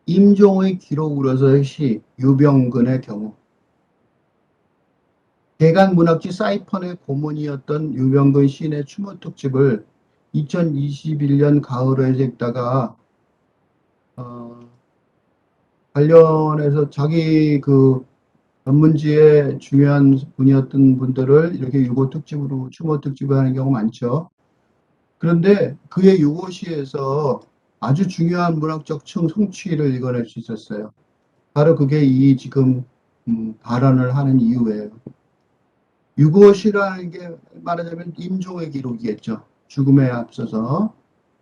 임종의 기록으로서의 시 유병근의 경우 대간문학지 사이펀의 고문이었던 유병근 시인의 추모 특집을 2021년 가을에 읽다가 관련해서 자기 그 전문지의 중요한 분이었던 분들을 이렇게 유고 특집으로 추모 특집을 하는 경우 많죠. 그런데 그의 유고시에서 아주 중요한 문학적 성취를 읽어낼 수 있었어요. 바로 그게 이 지금 발언을 하는 이유예요. 유고시라는 게 말하자면 임종의 기록이겠죠. 죽음에 앞서서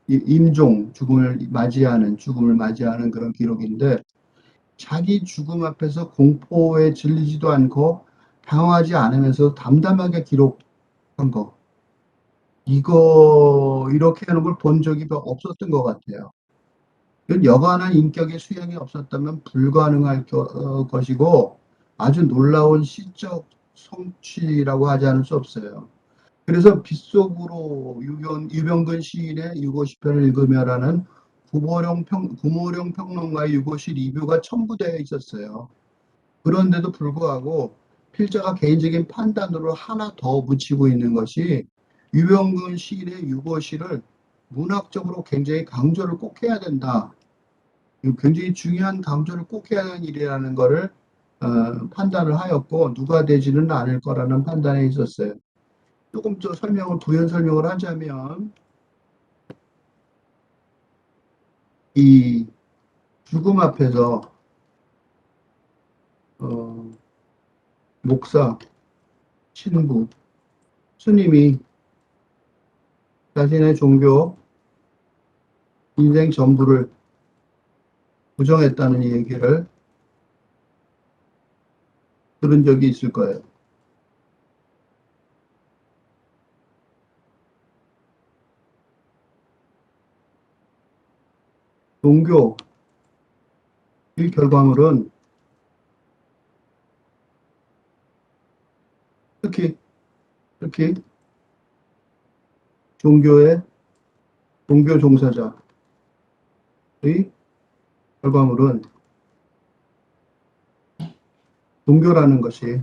임종, 죽음을 맞이하는 그런 기록인데 자기 죽음 앞에서 공포에 질리지도 않고 당황하지 않으면서 담담하게 기록한 거. 이거 이렇게 하는 걸 본 적이 없었던 것 같아요. 이건 여간한 인격의 수양이 없었다면 불가능할 것이고 아주 놀라운 시적 성취라고 하지 않을 수 없어요. 그래서 빗속으로 유병근 시인의 유고시편을 읽으며라는 구모령 평론가의 유고시 리뷰가 첨부되어 있었어요. 그런데도 불구하고 필자가 개인적인 판단으로 하나 더 붙이고 있는 것이 유병근 시인의 유고시를 문학적으로 굉장히 강조를 꼭 해야 된다. 굉장히 중요한 강조를 꼭 해야 하는 일이라는 것을 판단을 하였고 누가 되지는 않을 거라는 판단에 있었어요. 조금 더 부연 설명을 하자면 이 죽음 앞에서 목사, 신부, 스님이 자신의 종교, 인생 전부를 부정했다는 얘기를 들은 적이 있을 거예요. 종교 이 결과물은 특히 종교 종사자의 결과물은 종교라는 것이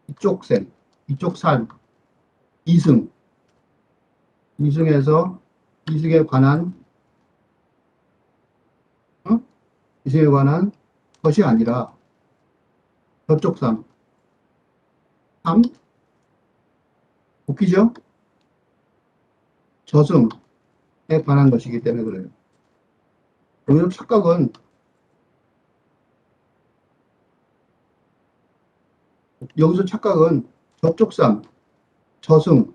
이쪽 삶, 이승에서 이승에 관한 이승에 관한 것이 아니라 저쪽 삶, 웃기죠? 저승에 관한 것이기 때문에 그래요. 여기서 착각은 저쪽 삶, 저승에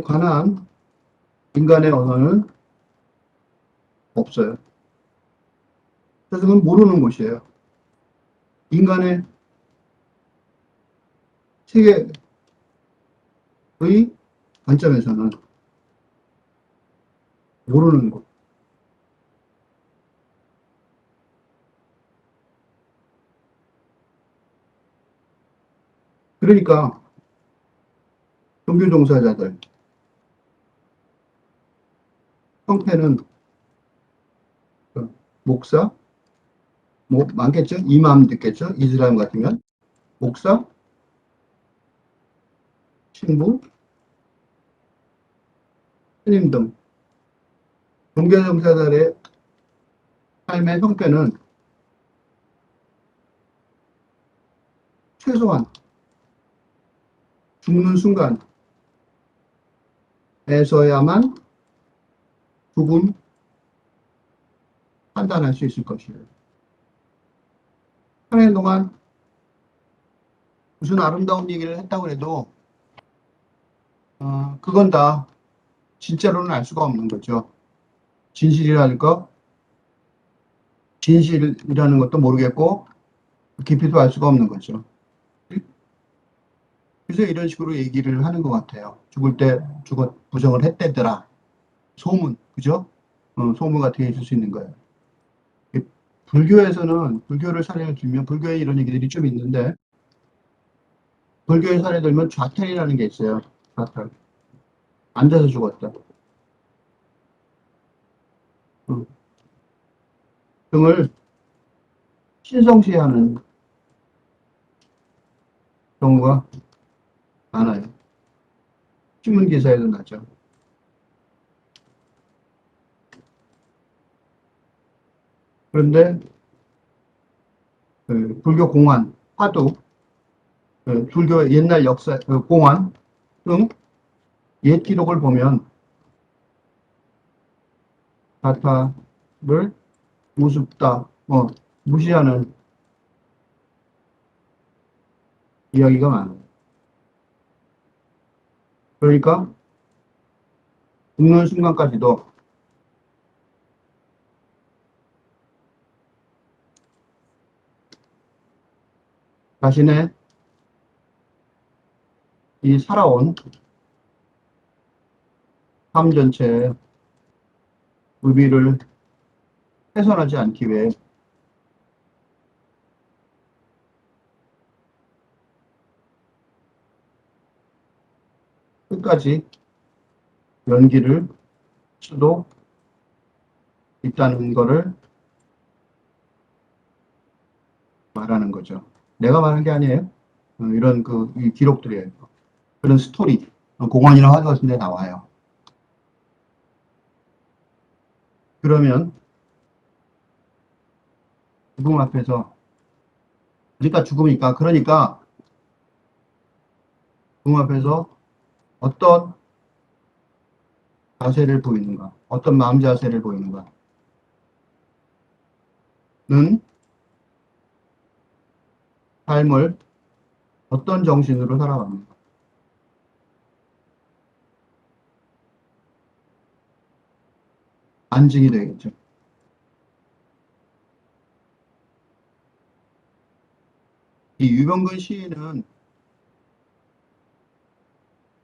관한 인간의 언어는 없어요. 저승은 모르는 곳이에요. 인간의 세계의 관점에서는 모르는 곳. 그러니까 종교 종사자들 형태는 목사, 뭐 많겠죠? 이맘 듣겠죠? 이슬람 같으면 목사, 신부, 스님 등 종교 종사자들의 삶의 형태는 최소한 죽는 순간에서야만 죽음 판단할 수 있을 것이에요. 하는 동안 무슨 아름다운 얘기를 했다고 해도 그건 다 진짜로는 알 수가 없는 거죠. 진실이라는 것도 모르겠고 깊이도 알 수가 없는 거죠. 그래서 이런 식으로 얘기를 하는 것 같아요. 죽을 때 부정을 했대더라. 소문, 그죠? 소문 같은 게 있을 수 있는 거예요. 불교를 사례를 들면 불교에 이런 얘기들이 좀 있는데 불교의 사례 들면 좌탈이라는 게 있어요. 좌탈. 앉아서 죽었다. 어, 등을 신성시하는 경우가 많아요. 신문 기사에도 나죠. 그런데 그 불교 공안, 화두, 그 불교 옛날 역사, 그 공안 등 옛 기록을 보면 가타를 우습다, 무시하는 이야기가 많아요. 그러니까 죽는 순간까지도 자신의 이 살아온 삶 전체의 의미를 훼손하지 않기 위해 끝까지 연기를 수도 있다는 것을 말하는 거죠. 내가 말한 게 아니에요. 이런 이 기록들이에요. 그런 스토리, 공안이나 화두 같은 데 나와요. 그러면 죽음 앞에서, 그러니까 죽음이니까, 그러니까 죽음 앞에서 어떤 자세를 보이는가, 어떤 마음 자세를 보이는가는 삶을 어떤 정신으로 살아갑니까? 안증이 되겠죠. 이 유병근 시인은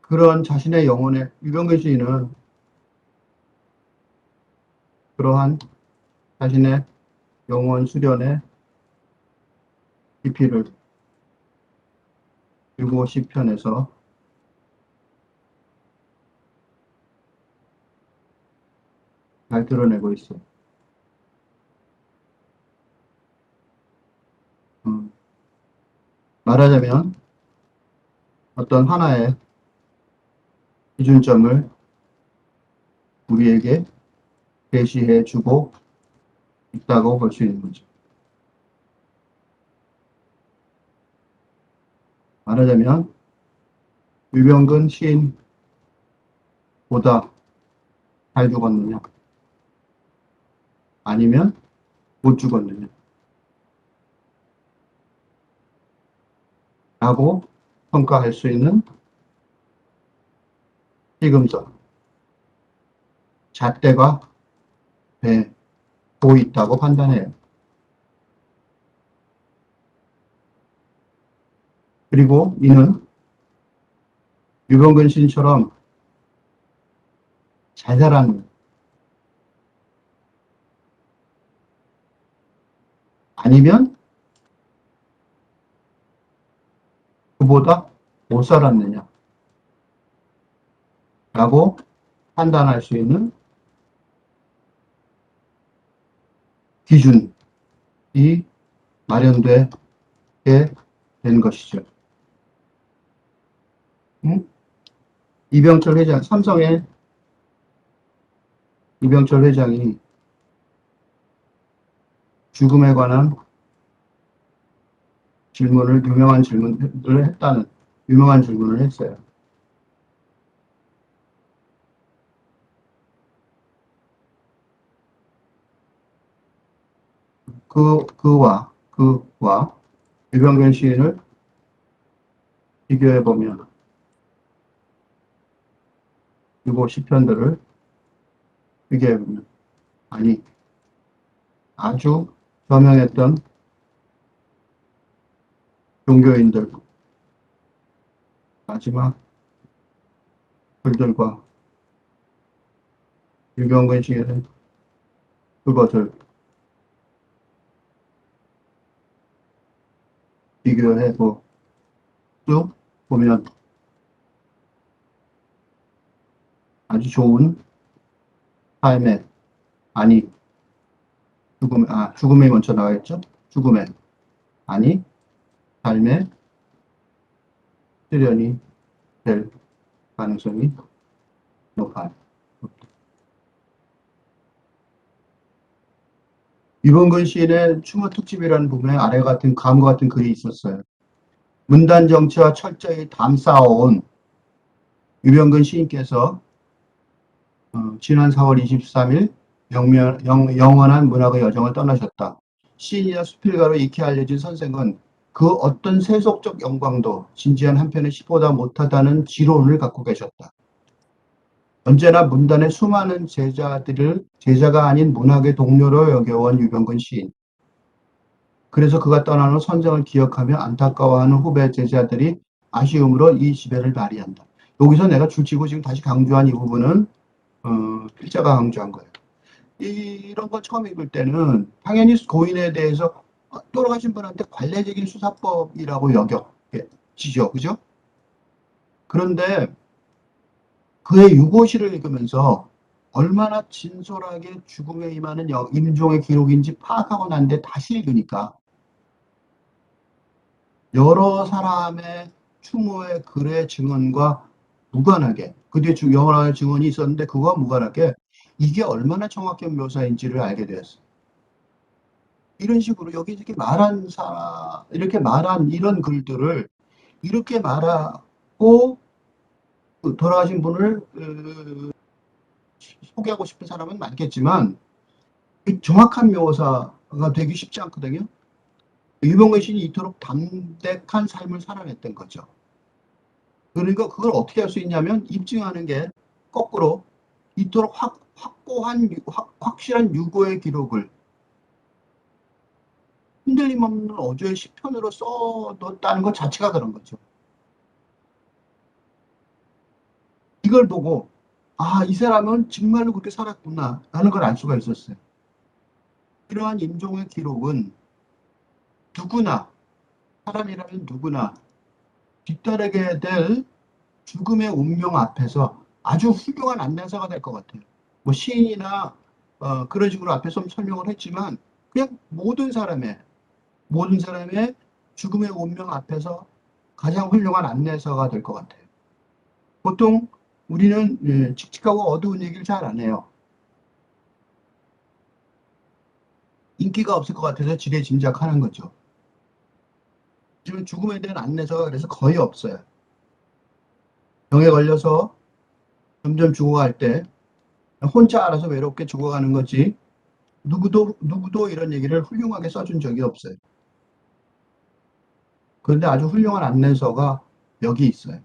그런 자신의 영혼의, 유병근 시인은 그러한 자신의 영혼 수련의 깊이를 150편에서 잘 드러내고 있어요. 음, 말하자면 어떤 하나의 기준점을 우리에게 제시해 주고 있다고 볼 수 있는 거죠. 말하자면 유병근 시인보다 잘 죽었느냐, 아니면 못 죽었느냐, 라고 평가할 수 있는 시금석, 잣대가 배고 있다고 판단해요. 그리고 이는 유병근 시인처럼 잘 살았는, 아니면 그보다 못 살았느냐, 라고 판단할 수 있는 기준이 마련되게 된 것이죠. 응? 이병철 회장, 삼성의 이병철 회장이 죽음에 관한 유명한 질문을 했다는, 유명한 질문을 했어요. 그와 유병근 시인을 비교해보면, 그리고 시편들을 비교해보면, 아니, 아주 저명했던 종교인들, 마지막 글들과 유병근 시인은 그것을 비교해보 쭉 보면 아주 좋은 삶의 아니, 죽음에 먼저 나와있죠? 죽음에, 아니, 삶에 실현이 될 가능성이 높아. 유병근 시인의 추모 특집이라는 부분에 아래 같은 감과 같은 글이 있었어요. 문단 정치와 철저히 담쌓아온 유병근 시인께서 지난 4월 23일 영원한 문학의 여정을 떠나셨다. 시인이자 수필가로 익히 알려진 선생은 그 어떤 세속적 영광도 진지한 한편의 시보다 못하다는 지론을 갖고 계셨다. 언제나 문단의 수많은 제자들을 제자가 아닌 문학의 동료로 여겨온 유병근 시인. 그래서 그가 떠난 후 선생을 기억하며 안타까워하는 후배 제자들이 아쉬움으로 이 지배를 발휘한다. 여기서 내가 줄치고 지금 다시 강조한 이 부분은 필자가 강조한 거예요. 이런 걸 처음 읽을 때는 당연히 고인에 대해서 돌아가신 분한테 관례적인 수사법이라고 여겨지죠. 그죠? 그런데 그의 유고시를 읽으면서 얼마나 진솔하게 죽음에 임하는 임종의 기록인지 파악하고 난 뒤에 다시 읽으니까 여러 사람의 추모의 글의 증언과 무관하게 그 뒤에 여러 하나의 증언이 있었는데 그거와 무관하게 이게 얼마나 정확한 묘사인지를 알게 되었어요. 이런 식으로 여기 이렇게 말한 이런 글들을 이렇게 말하고 돌아가신 분을 소개하고 싶은 사람은 많겠지만 정확한 묘사가 되기 쉽지 않거든요. 유병근 시인이 이토록 담백한 삶을 살아냈던 거죠. 그러니까 그걸 어떻게 할 수 있냐면 입증하는 게 거꾸로 이토록 확실한 유고의 기록을 흔들림 없는 어조의 시편으로 써뒀다는 것 자체가 그런 거죠. 이걸 보고 이 사람은 정말로 그렇게 살았구나 라는 걸 알 수가 있었어요. 이러한 임종의 기록은 누구나 사람이라면 누구나 뒤따르게 될 죽음의 운명 앞에서 아주 훌륭한 안내사가 될 것 같아요. 뭐 시인이나 그런 식으로 앞에서 설명을 했지만 그냥 모든 사람의 죽음의 운명 앞에서 가장 훌륭한 안내사가 될 것 같아요. 보통 우리는 칙칙하고 어두운 얘기를 잘 안 해요. 인기가 없을 것 같아서 지레짐작하는 거죠. 지금 죽음에 대한 안내서가 그래서 거의 없어요. 병에 걸려서 점점 죽어갈 때 혼자 알아서 외롭게 죽어가는 거지 누구도 이런 얘기를 훌륭하게 써준 적이 없어요. 그런데 아주 훌륭한 안내서가 여기 있어요.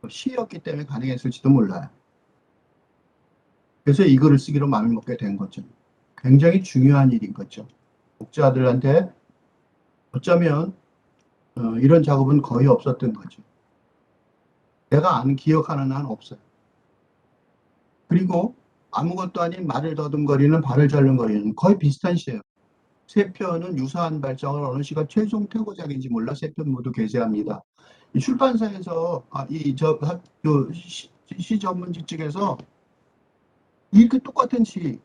시였기 때문에 가능했을지도 몰라요. 그래서 이 글을 쓰기로 마음을 먹게 된 거죠. 굉장히 중요한 일인 거죠. 독자들한테 어쩌면 이런 작업은 거의 없었던 거죠. 내가 아는 기억하는 한 없어요. 그리고 아무것도 아닌 말을 더듬거리는 발을 절름거리는 거의 비슷한 시예요. 세 편은 유사한 발정을 어느 시가 최종 퇴고작인지 몰라 세 편 모두 게재합니다. 이 출판사에서 시 전문지 측에서 이렇게 똑같은 시,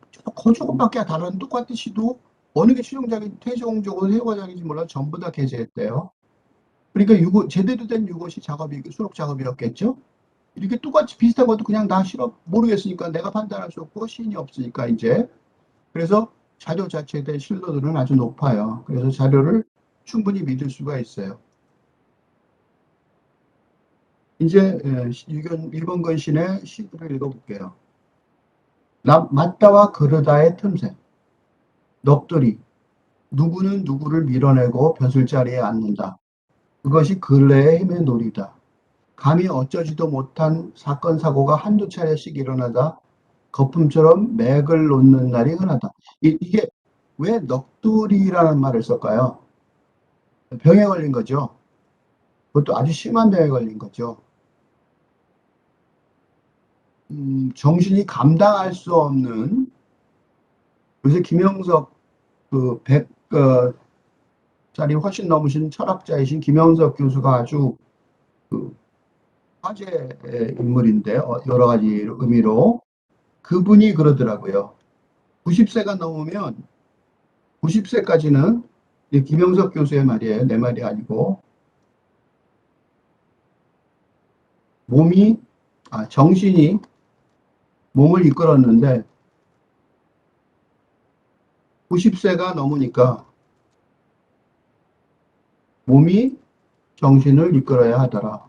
조금밖에 다른 똑같은 시도 어느 게 최종작인 최종적으로 퇴고작인지 몰라 전부 다 게재했대요. 그러니까 제대로 된 유고시 작업이 수록 작업이었겠죠. 이렇게 똑같이 비슷한 것도 그냥 다 싫어 모르겠으니까 내가 판단할 수 없고 시인이 없으니까 이제 그래서 자료 자체에 대한 신뢰도는 아주 높아요. 그래서 자료를 충분히 믿을 수가 있어요. 이제 일본건 신의 시를 읽어볼게요. 맞다와 그르다의 틈새. 넋두리. 누구는 누구를 밀어내고 벼슬자리에 앉는다. 그것이 근래의 힘의 놀이다. 감히 어쩌지도 못한 사건 사고가 한두 차례씩 일어나다 거품처럼 맥을 놓는 날이 흔하다. 이게 왜 넋두리라는 말을 쓸까요? 병에 걸린 거죠. 그것도 아주 심한 병에 걸린 거죠. 정신이 감당할 수 없는 요새 김영석 그 100짜리 훨씬 넘으신 철학자이신 김영석 교수가 아주 그 화제의 인물인데 여러 가지 의미로 그분이 그러더라고요. 90세가 넘으면 90세까지는 김영석 교수의 말이에요. 내 말이 아니고 정신이 몸을 이끌었는데 90세가 넘으니까 몸이 정신을 이끌어야 하더라.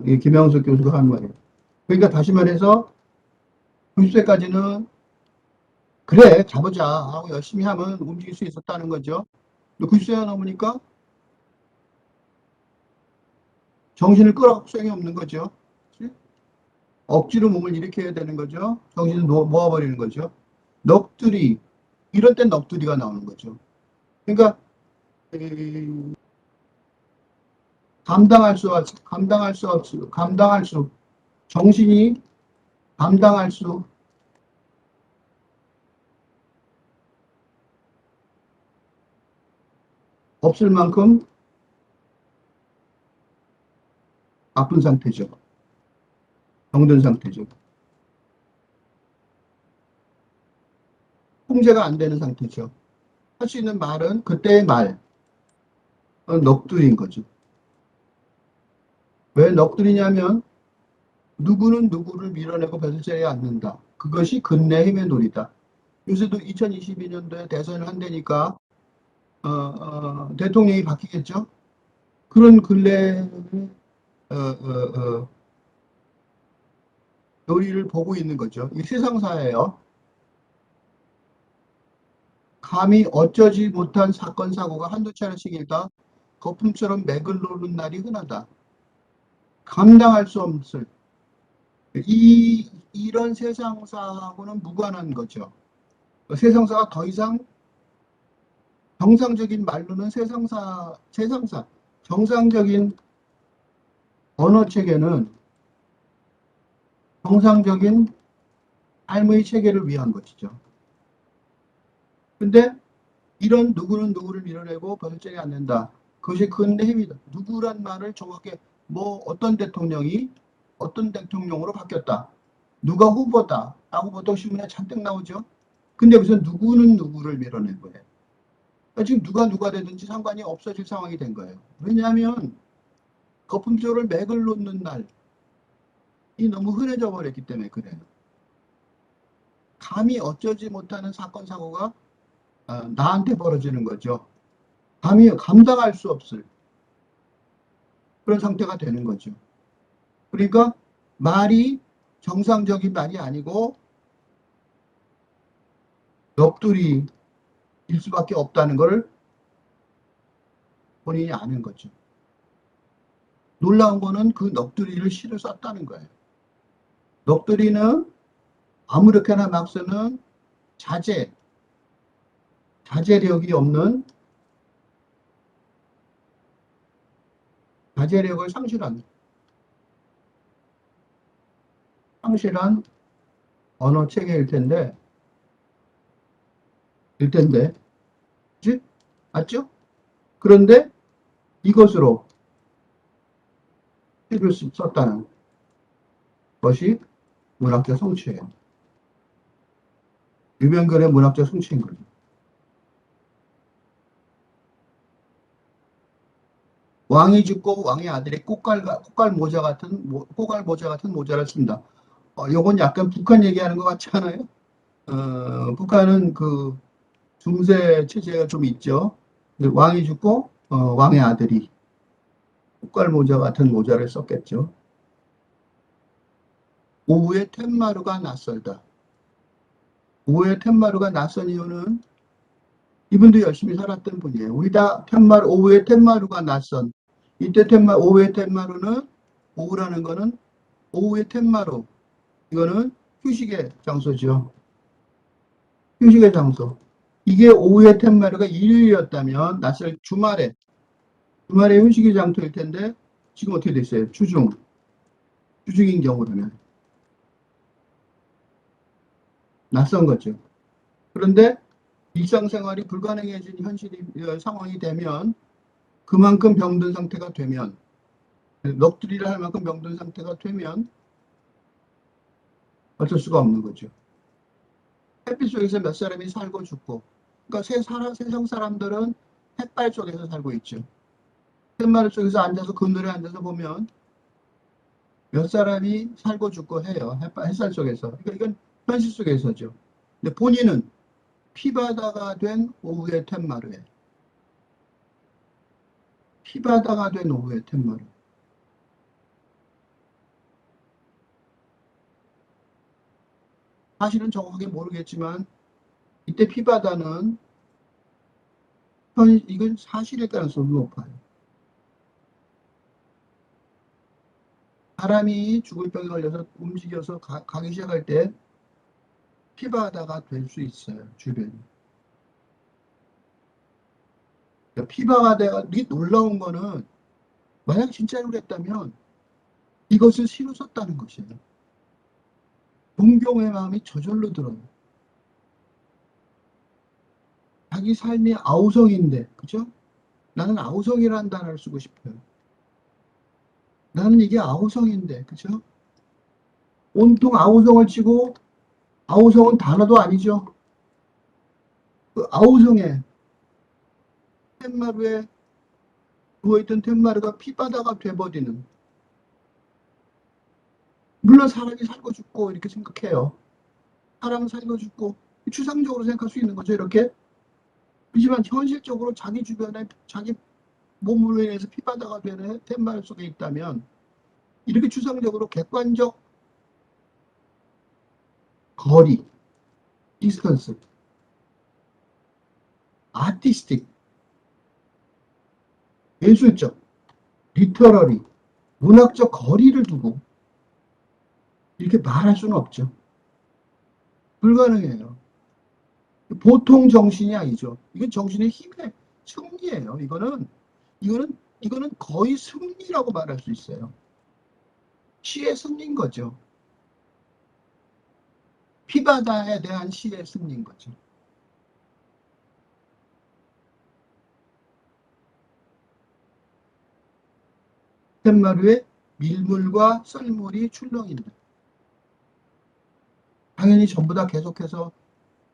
이게 김영석 교수가 한 말이에요. 그러니까 다시 말해서 90세까지는 그래 가보자 하고 열심히 하면 움직일 수 있었다는 거죠. 90세가 넘으니까 정신을 끌어갈 수용이 없는 거죠. 억지로 몸을 일으켜야 되는 거죠. 정신을 모아버리는 거죠. 넋두리, 이런 땐 넋두리가 나오는 거죠. 그러니까 정신이 감당할 수 없을 만큼 아픈 상태죠. 병든 상태죠. 통제가 안 되는 상태죠. 할 수 있는 말은 그때의 말, 넋두리인 거죠. 왜 넋두리냐면 누구는 누구를 밀어내고 벼슬자리에 앉는다. 그것이 근내 힘의 놀이다. 요새도 2022년도에 대선을 한다니까 대통령이 바뀌겠죠. 그런 근래 놀이를 보고 있는 거죠. 이 세상사예요. 감히 어쩌지 못한 사건 사고가 한두 차례씩 일다 거품처럼 맥을 놓는 날이 흔하다. 감당할 수 없을 이런 세상사하고는 무관한 거죠. 세상사가 더 이상 정상적인 말로는 세상사, 정상적인 언어 체계는 정상적인 삶의 체계를 위한 것이죠. 근데 이런 누구는 누구를 밀어내고 결정이 안 된다. 그것이 근대 힘이다. 누구란 말을 정확히 어떤 대통령이 어떤 대통령으로 바뀌었다. 누가 후보다. 라고 보통 신문에 잔뜩 나오죠. 근데 무슨 누구는 누구를 밀어낸 거예요. 그러니까 지금 누가 되든지 상관이 없어질 상황이 된 거예요. 왜냐하면 거품줄을 맥을 놓는 날이 너무 흔해져 버렸기 때문에 그래요. 감히 어쩌지 못하는 사건 사고가 나한테 벌어지는 거죠. 감히 감당할 수 없을 그런 상태가 되는 거죠. 그러니까 말이 정상적인 말이 아니고 넋두리일 수밖에 없다는 것을 본인이 아는 거죠. 놀라운 거는 그 넋두리를 시를 썼다는 거예요. 넋두리는 아무렇게나 막 쓰는 자제력이 없는 자제력을 상실한 언어 체계일 텐데, 그치? 맞죠? 그런데 이것으로 시를 썼다는 것이 문학적 성취예요. 유병걸의 문학적 성취인 거죠. 왕이 죽고 왕의 아들이 꽃갈 모자 같은 모자를 쓴다. 요건 약간 북한 얘기하는 것 같지 않아요? 북한은 그 중세 체제가 좀 있죠. 왕이 죽고 왕의 아들이 꽃갈 모자 같은 모자를 썼겠죠. 오후에 텐마루가 낯설다. 오후에 텐마루가 낯선 이유는 이분도 열심히 살았던 분이에요. 우리 다 오후에 텐마루가 낯선. 이때 오후에 텐마루는 오후라는 거는 오후에 텐마루. 이거는 휴식의 장소죠. 휴식의 장소. 이게 오후에 텐마루가 일요일이었다면 낯설 주말에 휴식의 장소일 텐데 지금 어떻게 됐어요? 주중인 경우라면 낯선 거죠. 그런데 일상생활이 불가능해진 상황이 되면 그만큼 병든 상태가 되면 넋두리를 할 만큼 병든 상태가 되면 어쩔 수가 없는 거죠. 햇빛 속에서 몇 사람이 살고 죽고. 그러니까 세상 사람들은 햇발 속에서 살고 있죠. 햇마을 속에서 앉아서 그늘에 앉아서 보면 몇 사람이 살고 죽고 해요. 햇살 속에서. 그러니까 이건 현실 속에서죠. 근데 본인은 피바다가 된 오후의 툇마루에. 피바다가 된 오후의 툇마루. 사실은 정확하게 모르겠지만 이때 피바다는 이건 사실일 가능성이 높아요. 사람이 죽을 병에 걸려서 움직여서 가기 시작할 때 피바다가 될 수 있어요. 주변이. 그러니까 피바다가 이게 놀라운 거는 만약 진짜로 그랬다면 이것을 시로 썼다는 것이에요. 동경의 마음이 저절로 들어요. 자기 삶이 아우성인데, 그죠? 나는 아우성이라는 단어를 쓰고 싶어요. 나는 이게 아우성인데, 그죠? 온통 아우성을 치고, 아우성은 단어도 아니죠. 그 아우성에, 툇마루에 누워있던 툇마루가 피바다가 돼버리는. 물론 사람이 살고 죽고, 이렇게 생각해요. 사람은 살고 죽고, 추상적으로 생각할 수 있는 거죠, 이렇게. 하지만 현실적으로 자기 주변에, 자기 몸으로 인해서 피바다가 되는 툇마루 속에 있다면, 이렇게 추상적으로 객관적 거리, 디스턴스, 아티스틱, 예술적, 리터러리, 문학적 거리를 두고 이렇게 말할 수는 없죠. 불가능해요. 보통 정신이 아니죠. 이건 정신의 힘의 승리예요. 이거는 거의 승리라고 말할 수 있어요. 시의 승리인 거죠. 피바다에 대한 시의 승리인 거죠. 툇마루에 밀물과 썰물이 출렁인다. 당연히 전부 다 계속해서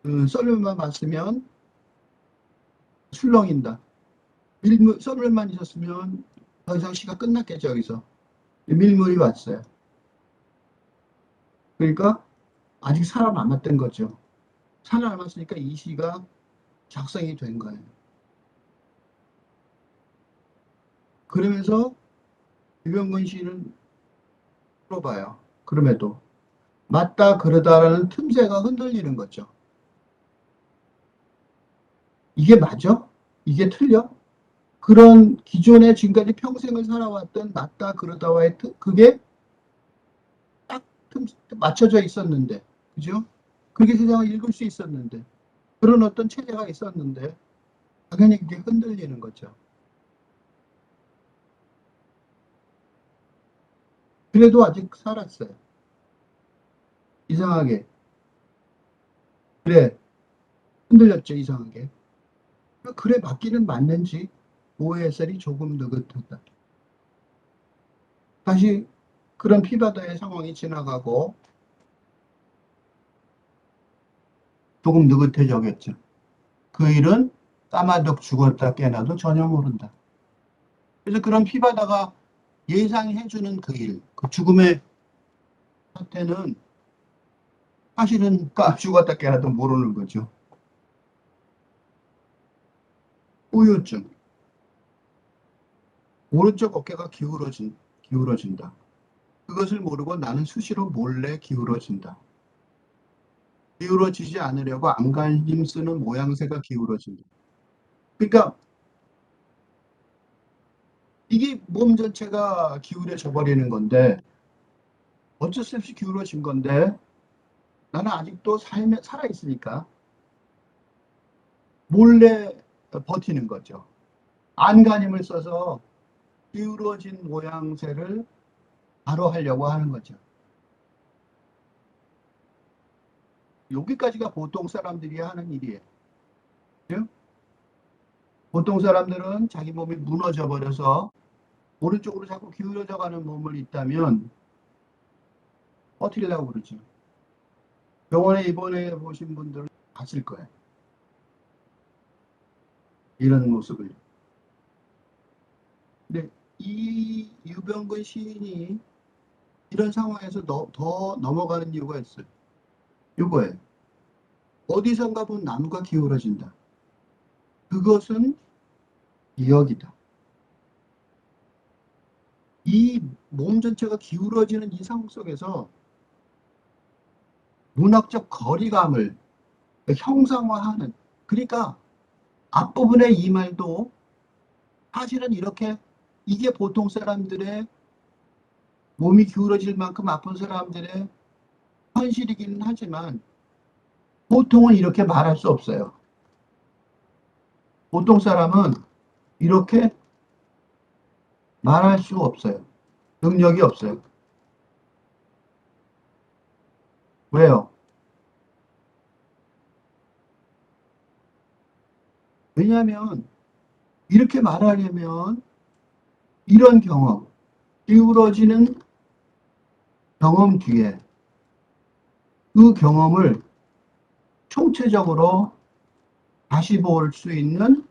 썰물만 봤으면 출렁인다. 썰물만 있었으면 더 이상 시가 끝났겠죠, 여기서. 밀물이 왔어요. 그러니까 아직 살아남았던 거죠. 살아남았으니까 이 시가 작성이 된 거예요. 그러면서 유병근 시인은 물어봐요. 그럼에도 맞다 그러다라는 틈새가 흔들리는 거죠. 이게 맞아? 이게 틀려? 그런 기존에 지금까지 평생을 살아왔던 맞다 그러다와의 그게 딱 맞춰져 있었는데, 그죠? 그게 세상을 읽을 수 있었는데, 그런 어떤 체제가 있었는데, 당연히 그게 흔들리는 거죠. 그래도 아직 살았어요. 이상하게. 그래, 흔들렸죠, 이상하게. 그래, 맞기는 맞는지 오해설이 조금 느긋하다. 다시 그런 피바다의 상황이 지나가고 조금 느긋해져겠죠. 그 일은 까마득 죽었다 깨나도 전혀 모른다. 그래서 그런 피바다가 예상해주는 그 일, 그 죽음의 사태는 사실은 죽었다 깨나도 모르는 거죠. 우유증. 오른쪽 어깨가 기울어진다. 그것을 모르고 나는 수시로 몰래 기울어진다. 기울어지지 않으려고 안간힘 쓰는 모양새가 기울어진다. 그러니까 이게 몸 전체가 기울어져 버리는 건데 어쩔 수 없이 기울어진 건데 나는 아직도 살아있으니까 몰래 버티는 거죠. 안간힘을 써서 기울어진 모양새를 바로 하려고 하는 거죠. 여기까지가 보통 사람들이 하는 일이에요. 그죠? 보통 사람들은 자기 몸이 무너져 버려서 오른쪽으로 자꾸 기울어져 가는 몸을 있다면 버티려고 그러죠. 병원에 입원해 보신 분들은 봤을 거예요. 이런 모습을. 근데 이 유병근 시인이 이런 상황에서 더 넘어가는 이유가 있어요. 이거예요. 어디선가 본 나무가 기울어진다. 그것은 기억이다. 이 몸 전체가 기울어지는 이 상황 속에서 문학적 거리감을 형상화하는, 그러니까 앞부분의 이 말도 사실은 이렇게, 이게 보통 사람들의 몸이 기울어질 만큼 아픈 사람들의 현실이기는 하지만 보통은 이렇게 말할 수 없어요. 보통 사람은 이렇게 말할 수 없어요. 능력이 없어요. 왜요? 왜냐하면 이렇게 말하려면 이런 경험, 기울어지는 경험 뒤에 그 경험을 총체적으로 다시 볼 수 있는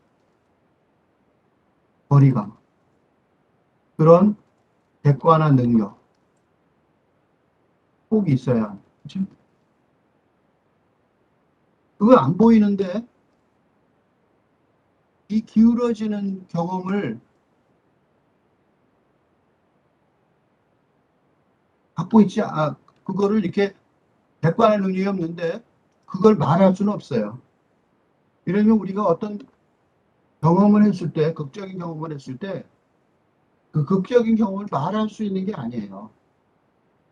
거리감, 그런 객관한 능력 꼭 있어야 합니다. 그죠? 그거 안 보이는데 이 기울어지는 경험을 갖고 있지, 그거를 이렇게 객관의 능력이 없는데 그걸 말할 수는 없어요. 이러면 우리가 어떤 경험을 했을 때, 극적인 경험을 했을 때, 그 극적인 경험을 말할 수 있는 게 아니에요.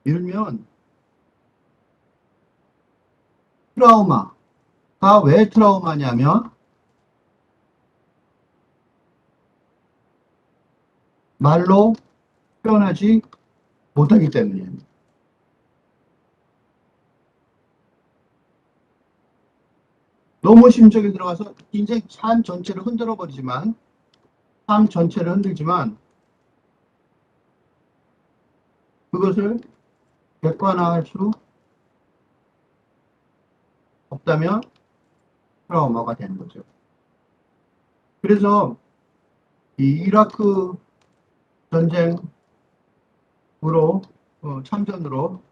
이러면 트라우마가 왜 트라우마냐면 말로 표현하지 못하기 때문이에요. 너무 심적에 들어가서 인생 삶 전체를 흔들어 버리지만, 삶 전체를 흔들지만 그것을 객관화할 수 없다면 트라우마가 되는 거죠. 그래서 이 이라크 전쟁으로, 참전으로,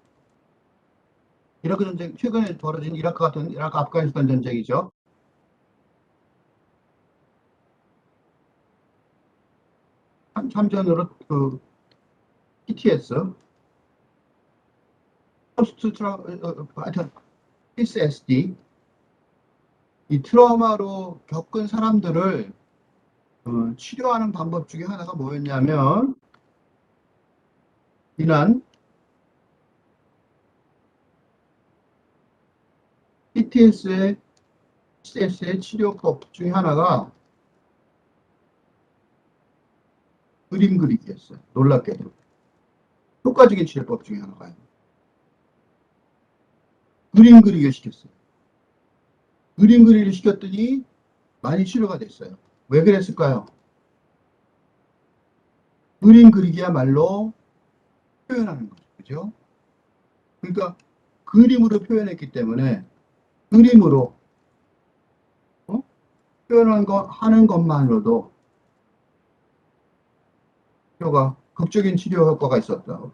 이라크 전쟁, 최근에 벌어진 이라크 아프가니스탄 전쟁이죠. 참전으로 그 PTS, 포스트 트라, 하여튼 PTSD, 이 트라우마로 겪은 사람들을 치료하는 방법 중에 하나가 뭐였냐면, 비난 PTSD의 치료법 중에 하나가 그림 그리기였어요. 놀랍게도. 효과적인 치료법 중에 하나가 그림 그리기를 시켰어요. 그림 그리기를 시켰더니 많이 치료가 됐어요. 왜 그랬을까요? 그림 그리기야말로 표현하는 거죠. 그죠? 그러니까 그림으로 표현했기 때문에 그림으로, 어? 하는 것만으로도 극적인 치료 효과가 있었다.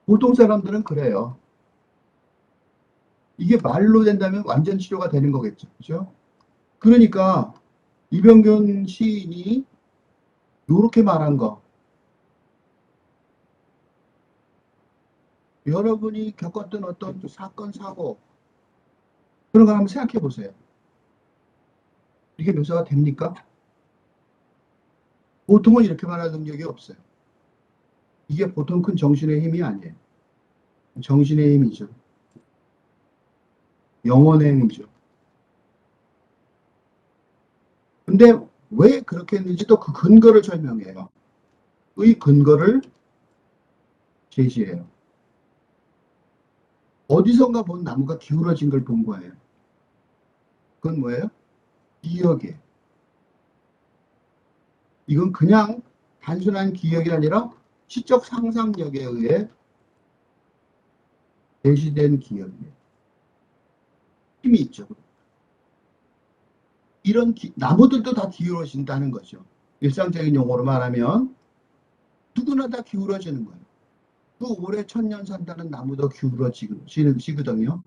보통 사람들은 그래요. 이게 말로 된다면 완전 치료가 되는 거겠죠. 그죠? 그러니까 이병균 시인이 이렇게 말한 거, 여러분이 겪었던 어떤 사건, 사고, 그런 거 한번 생각해 보세요. 이게 묘사가 됩니까? 보통은 이렇게 말할 능력이 없어요. 이게 보통 큰 정신의 힘이 아니에요. 정신의 힘이죠. 영혼의 힘이죠. 근데 왜 그렇게 했는지 또 그 근거를 설명해요. 의 근거를 제시해요. 어디선가 본 나무가 기울어진 걸 본 거예요. 그건 뭐예요? 기억이에요. 이건 그냥 단순한 기억이 아니라 시적 상상력에 의해 제시된 기억이에요. 힘이 있죠. 이런 나무들도 다 기울어진다는 거죠. 일상적인 용어로 말하면 누구나 다 기울어지는 거예요. 그 오래 천년 산다는 나무도 기울어지거든요.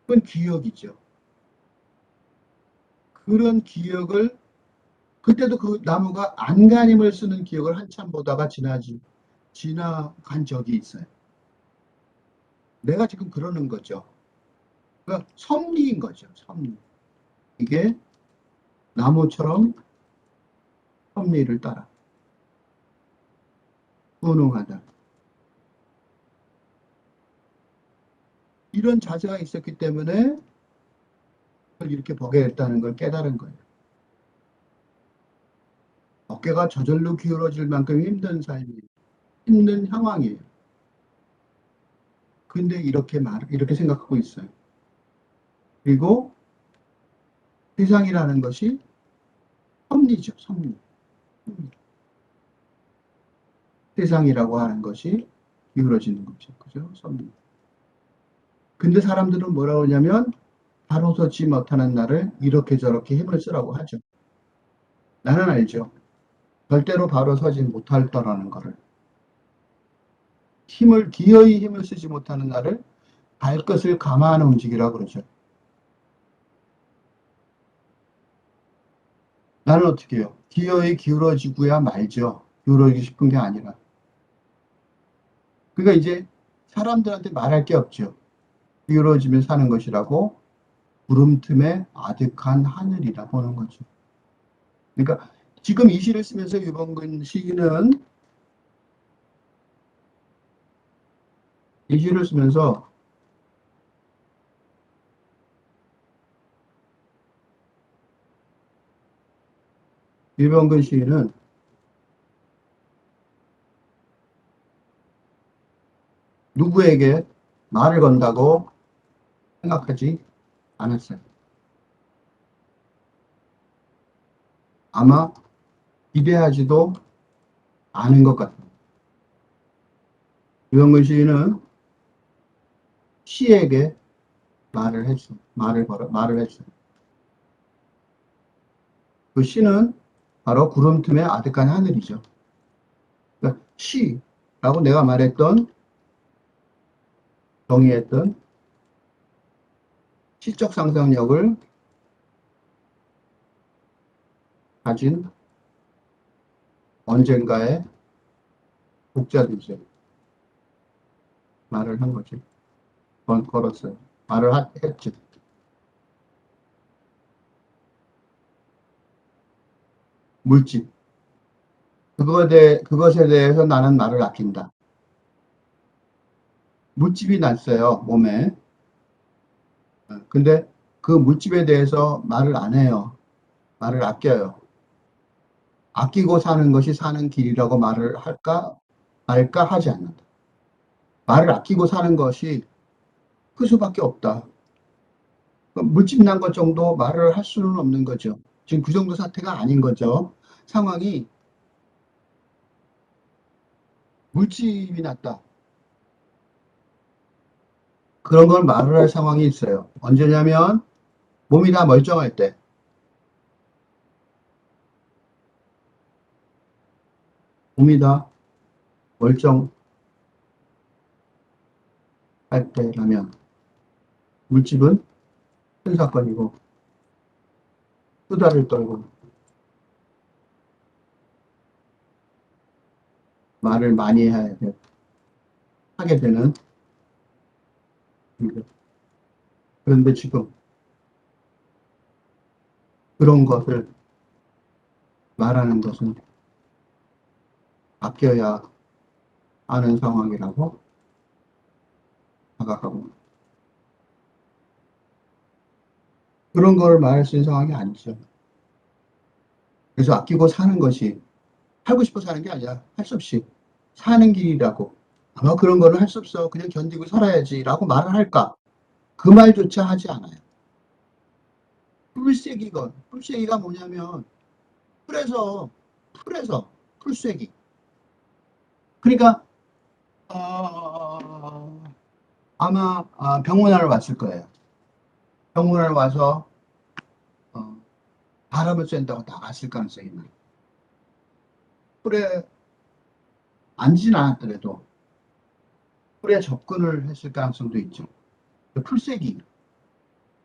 그건 기억이죠. 그런 기억을 그때도 그 나무가 안간힘을 쓰는 기억을 한참 보다가 지나간 적이 있어요. 내가 지금 그러는 거죠. 그러니까 섭리인 거죠. 섭리. 이게 나무처럼 섭리를 따라 무능하다. 이런 자세가 있었기 때문에 이렇게 보게 됐다는 걸 깨달은 거예요. 어깨가 저절로 기울어질 만큼 힘든 삶이, 힘든 상황이에요. 근데 이렇게 생각하고 있어요. 그리고 세상이라는 것이 섭리죠, 섭리. 세상이라고 하는 것이 기울어지는 거죠. 그죠? 섭리. 근데 사람들은 뭐라고 하냐면, 바로 서지 못하는 나를 이렇게 저렇게 힘을 쓰라고 하죠. 나는 알죠. 절대로 바로 서지 못할 거라는 거를. 기어이 힘을 쓰지 못하는 나를 발끝을 감아하는 움직이라고 그러죠. 나는 어떻게 해요? 기어이 기울어지고야 말죠. 기울어지고 싶은 게 아니라. 그러니까 이제 사람들한테 말할 게 없죠. 기울어지며 사는 것이라고 구름 틈에 아득한 하늘이라 보는 거죠. 그러니까 지금 이 시를 쓰면서 유범근 시인은 이 시를 쓰면서 유범근 시인은 누구에게 말을 건다고 생각하지 않았어요. 아마 기대하지도 않은 것 같아요. 유범근 시인은 시에게 말을 했어요. 그 시는 바로 구름 틈에 아득한 하늘이죠. 그러니까 시라고 내가 정의했던 시적 상상력을 가진 언젠가의 독자들이죠. 말을 한 거죠. 걸었어요. 했죠. 물집. 그것에 대해서 나는 말을 아낀다. 물집이 났어요, 몸에. 근데 그 물집에 대해서 말을 안 해요. 말을 아껴요. 아끼고 사는 것이 사는 길이라고 말을 할까 말까 하지 않는다. 말을 아끼고 사는 것이 그 수밖에 없다. 물집 난 것 정도 말을 할 수는 없는 거죠. 지금 그 정도 사태가 아닌 거죠. 상황이 물집이 났다. 그런 걸 말을 할 상황이 있어요. 언제냐면 몸이 다 멀쩡할 때. 몸이 다 멀쩡할 때라면 물집은 큰 사건이고 수다를 떨고 말을 많이 하게 되는 일이죠. 그런데 지금 그런 것을 말하는 것은 아껴야 하는 상황이라고 생각하고 그런 걸 말할 수 있는 상황이 아니죠. 그래서 아끼고 사는 것이 살고 싶어 사는 게 아니라 할 수 없이 사는 길이라고 아마 그런 거는 할 수 없어 그냥 견디고 살아야지라고 말을 할까? 그 말조차 하지 않아요. 풀세기가 뭐냐면 풀에서 풀쐐기. 그러니까 아마 병문안을 왔을 거예요. 병문안을 와서 바람을 쐰다고 나갔을 가능성이 있나요? 뿔에 앉진 않았더라도 뿔에 접근을 했을 가능성도 있죠. 풀쐐기.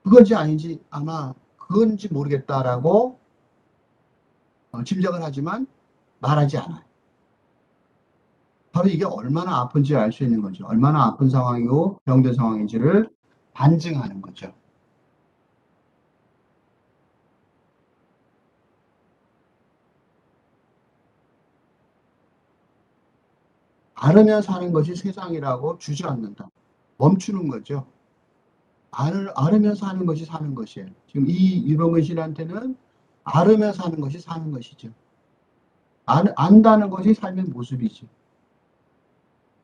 그건지 아닌지 아마 그건지 모르겠다라고 짐작을 하지만 말하지 않아요. 바로 이게 얼마나 아픈지 알 수 있는 거죠. 얼마나 아픈 상황이고 병된 상황인지를 반증하는 거죠. 앓으며 사는 것이 세상이라고 주저앉는다. 멈추는 거죠. 앓으며 사는 것이 사는 것이에요. 지금 이 유병근 씨한테는 앓으며 사는 것이 사는 것이죠. 안다는 것이 삶의 모습이지.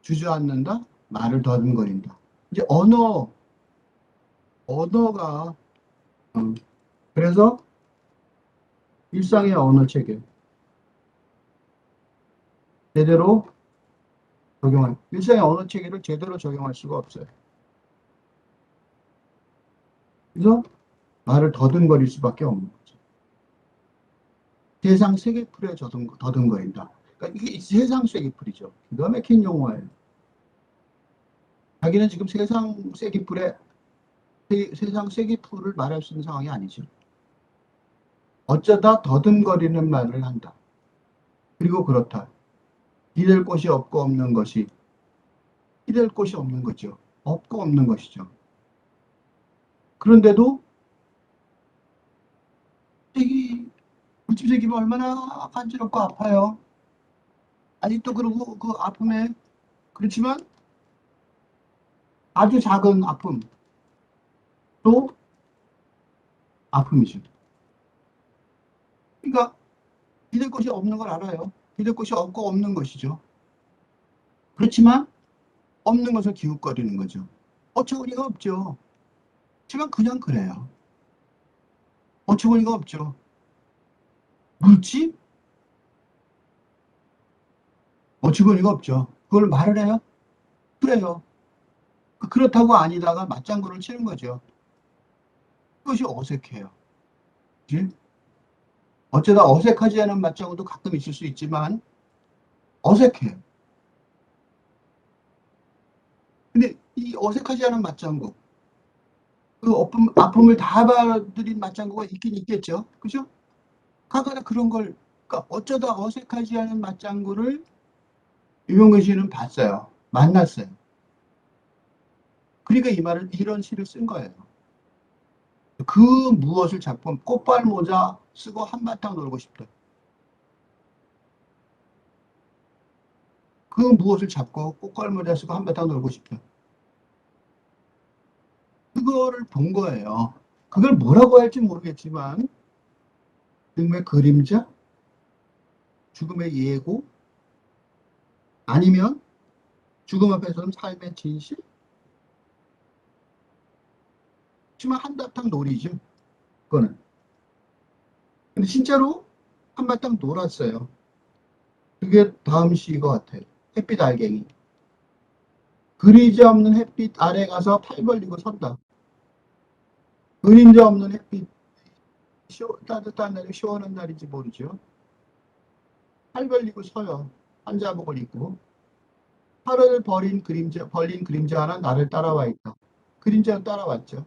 주저앉는다, 말을 더듬거린다. 이제 언어가 그래서 일상의 언어 체계 제대로 일상의 언어 체계를 제대로 적용할 수가 없어요. 그래서 말을 더듬거릴 수밖에 없는 거죠. 세상 세계풀에 더듬거린다. 그러니까 이게 세상 세계풀이죠. 기가 막힌 용어예요. 자기는 지금 세상 세계풀을 말할 수 있는 상황이 아니죠. 어쩌다 더듬거리는 말을 한다. 그리고 그렇다. 기댈 곳이 없고 없는 것이 기댈 곳이 없는 거죠. 없고 없는 것이죠. 그런데도 물집새기면 얼마나 간지럽고 아파요. 아직도 그러고 그 아픔에 그렇지만 아주 작은 아픔 또 아픔이죠. 그러니까 기댈 곳이 없는 걸 알아요. 기댈 곳이 없고 없는 것이죠. 그렇지만 없는 것을 기웃거리는 거죠. 어처구니가 없죠. 하지만 그냥 그래요. 어처구니가 없죠. 물집? 어처구니가 없죠. 그걸 말을 해요? 그래요. 그렇다고 아니다가 맞장구를 치는 거죠. 그것이 어색해요. 그치? 어쩌다 어색하지 않은 맞장구도 가끔 있을 수 있지만 어색해요. 근데 이 어색하지 않은 맞장구, 그 아픔을 다 받아들인 맞장구가 있긴 있겠죠. 그죠? 가끔은 그런 걸, 그러니까 어쩌다 어색하지 않은 맞장구를 유명근 씨는 봤어요. 만났어요. 그러니까 이 말을, 이런 시를 쓴 거예요. 그 무엇을 잡고 꽃발 모자 쓰고 한바탕 놀고 싶다. 그 무엇을 잡고 꽃발 모자 쓰고 한바탕 놀고 싶다. 그거를 본 거예요. 그걸 뭐라고 할지 모르겠지만 죽음의 그림자, 죽음의 예고, 아니면 죽음 앞에서는 삶의 진실? 하지만 한바탕 놀이죠. 그거는. 근데 진짜로 한바탕 놀았어요. 그게 다음 시인 것 같아요. 햇빛 알갱이. 그리자 없는 햇빛 아래 가서 팔 벌리고 선다. 그림자 없는 햇빛, 따뜻한 날이 시원한 날인지 모르죠. 팔 벌리고 서요. 한자복을 입고. 팔을 벌린 그림자 하나 나를 따라와 있다. 그림자가 따라왔죠.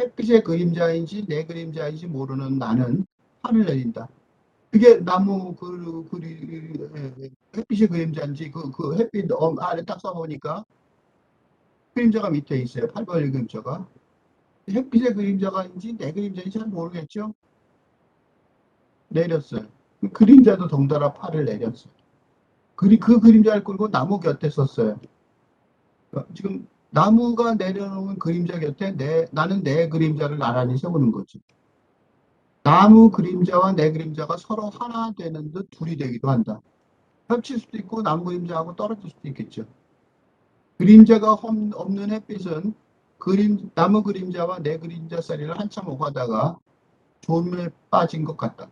햇빛의 그림자인지 내 그림자인지 모르는 나는 팔을 내린다. 그게 나무 햇빛의 그림자인지 그 햇빛 아래 딱 써보니까 그림자가 밑에 있어요. 팔 벌린 그림자가. 햇빛의 그림자가인지 내 그림자인지 잘 모르겠죠. 내렸어요. 그 그림자도 덩달아 팔을 내렸어요. 그 그림자를 끌고 나무 곁에 섰어요. 지금 나무가 내려놓은 그림자 곁에 나는 내 그림자를 나란히 세우는 거죠. 나무 그림자와 내 그림자가 서로 하나 되는 듯 둘이 되기도 한다. 겹칠 수도 있고 나무 그림자하고 떨어질 수도 있겠죠. 그림자가 없는 햇빛은 나무 그림자와 내 그림자 사이를 한참 오가다가 졸음에 빠진 것 같다.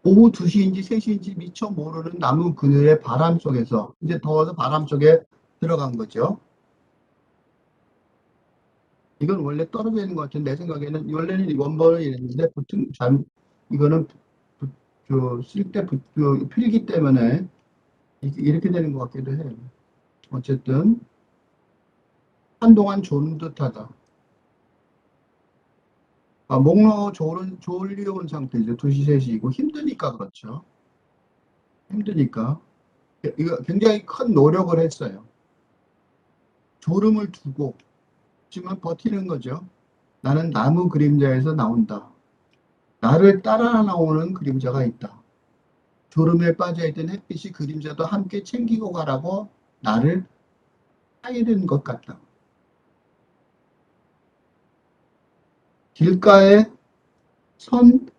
오후 2시인지 3시인지 미처 모르는 나무 그늘의 바람 속에서 이제 더워서 바람 속에 들어간 거죠. 이건 원래 떨어져 있는 것 같은데 내 생각에는 원래는 원본은 이랬는데 보통 잘 이거는 쓸 때 필기 때문에 이렇게 되는 것 같기도 해요. 어쨌든 한동안 졸은 듯하다. 목록 졸려온 상태죠. 2시, 3시이고 힘드니까 그렇죠. 힘드니까. 이거 굉장히 큰 노력을 했어요. 졸음을 두고 지만 버티는 거죠. 나는 나무 그림자에서 나온다. 나를 따라 나오는 그림자가 있다. 졸음에 빠져있던 햇빛이 그림자도 함께 챙기고 가라고 나를 하이는 것 같다. 길가에 선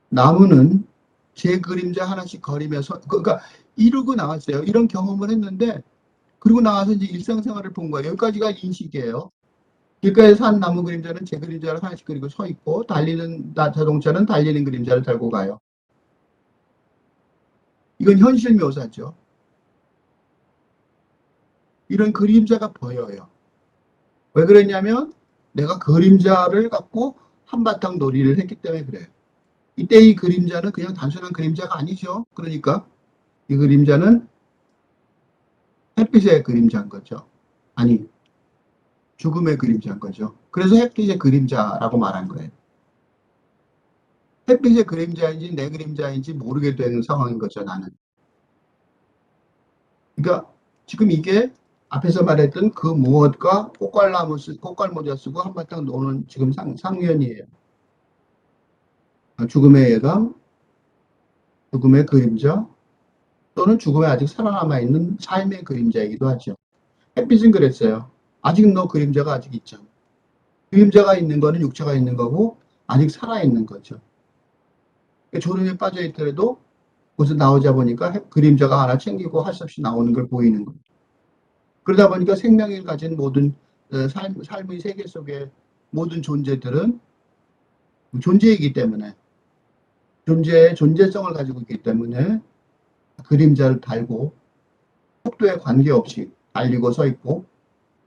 나무는 제 그림자 하나씩 거리면서, 그러니까 이러고 나왔어요. 이런 경험을 했는데, 그리고 나와서 이제 일상생활을 본 거예요. 여기까지가 인식이에요. 길가에 산 나무 그림자는 제 그림자를 하나씩 그리고 서 있고, 달리는 자동차는 달리는 그림자를 달고 가요. 이건 현실 묘사죠. 이런 그림자가 보여요. 왜 그랬냐면, 내가 그림자를 갖고 한바탕 놀이를 했기 때문에 그래요. 이때 이 그림자는 그냥 단순한 그림자가 아니죠. 그러니까 이 그림자는 햇빛의 그림자인 거죠. 아니, 죽음의 그림자인 거죠. 그래서 햇빛의 그림자라고 말한 거예요. 햇빛의 그림자인지 내 그림자인지 모르게 되는 상황인 거죠, 나는. 그러니까 지금 이게 앞에서 말했던 그 무엇과 꽃갈모자 쓰고 한바탕 노는 지금 상면이에요. 죽음의 예감, 죽음의 그림자, 또는 죽음에 아직 살아남아 있는 삶의 그림자이기도 하죠. 햇빛은 그랬어요. 아직 너 그림자가 아직 있죠. 그림자가 있는 거는 육체가 있는 거고 아직 살아 있는 거죠. 졸음에 빠져 있더라도 거기서 나오자 보니까 그림자가 하나 챙기고 할 수 없이 나오는 걸 보이는 거예요. 그러다 보니까 생명을 가진 모든 삶의 세계 속의 모든 존재들은 존재이기 때문에 존재의 존재성을 가지고 있기 때문에 그림자를 달고 속도에 관계없이 달리고 서 있고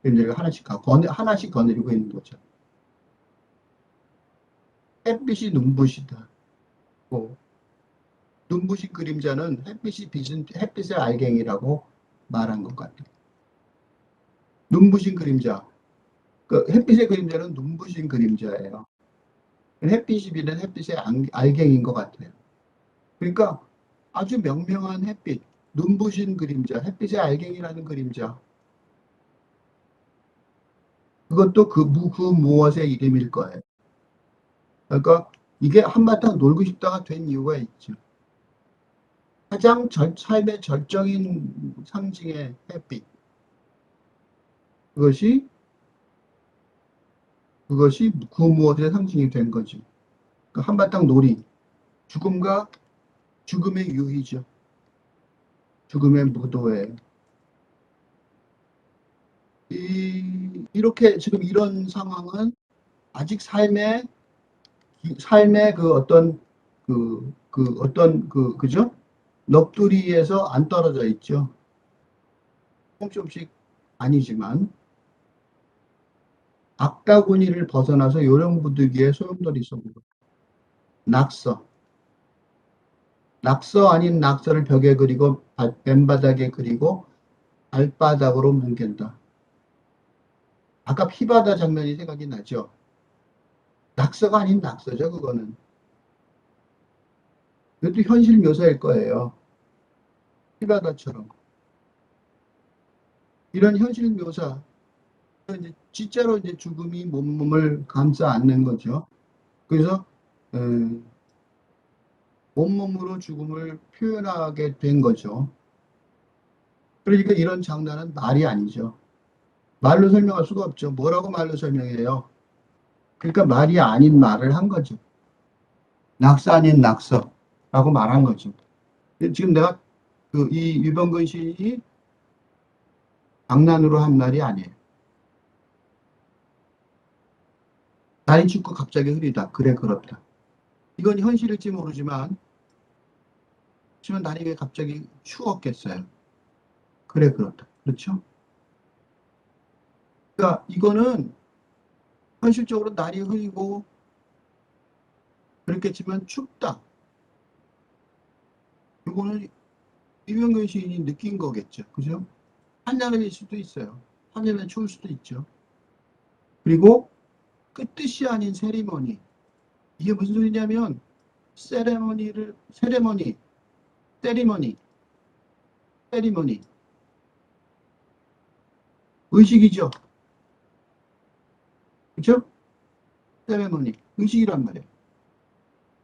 그림자를 하나씩 거느리고 있는 거죠. 햇빛이 눈부시다. 눈부신 그림자는 햇빛이 비은 햇빛의 알갱이라고 말한 것 같아요. 눈부신 그림자. 그 햇빛의 그림자는 눈부신 그림자예요. 햇빛이 비는 햇빛의 알갱이인 것 같아요. 그러니까 아주 명명한 햇빛, 눈부신 그림자, 햇빛의 알갱이라는 그림자. 그것도 그 무엇의 이름일 거예요. 그러니까 이게 한바탕 놀고 싶다가 된 이유가 있죠. 가장 삶의 절정인 상징의 햇빛. 그것이 그 무엇의 상징이 된 거죠. 그 한바탕 놀이, 죽음과 죽음의 유희죠. 죽음의 무도회. 이렇게 지금 이런 상황은 아직 삶의 그 어떤 그죠? 넋두리에서 안 떨어져 있죠. 조금씩 아니지만 악다구니를 벗어나서 요령부득이의 소용돌이 속으로 낙서. 낙서 아닌 낙서를 벽에 그리고 맨바닥에 그리고 발바닥으로 뭉갠다. 아까 피바다 장면이 생각이 나죠. 낙서가 아닌 낙서죠, 그거는. 이것도 현실 묘사일 거예요. 피바다처럼. 이런 현실 묘사. 이제 진짜로 이제 죽음이 몸을 감싸 안는 거죠. 그래서 온몸으로 죽음을 표현하게 된 거죠. 그러니까 이런 장난은 말이 아니죠. 말로 설명할 수가 없죠. 뭐라고 말로 설명해요? 그러니까 말이 아닌 말을 한 거죠. 낙서 아닌 낙서라고 말한 거죠. 지금 내가 이 유병근 시인이 장난으로 한 말이 아니에요. 날이 춥고 갑자기 흐리다. 그래, 그렇다. 이건 현실일지 모르지만 하지만 날이 왜 갑자기 추웠겠어요? 그래, 그렇다. 그렇죠? 그러니까 이거는 현실적으로 날이 흐리고 그렇겠지만 춥다. 이거는 이병근 시인이 느낀 거겠죠. 그죠? 한여름일 수도 있어요. 한여름에 추울 수도 있죠. 그리고 그 뜻이 아닌 세리머니. 이게 무슨 소리냐면 세리머니, 세리머니. 의식이죠. 그죠? 세레머니. 의식이란 말이에요.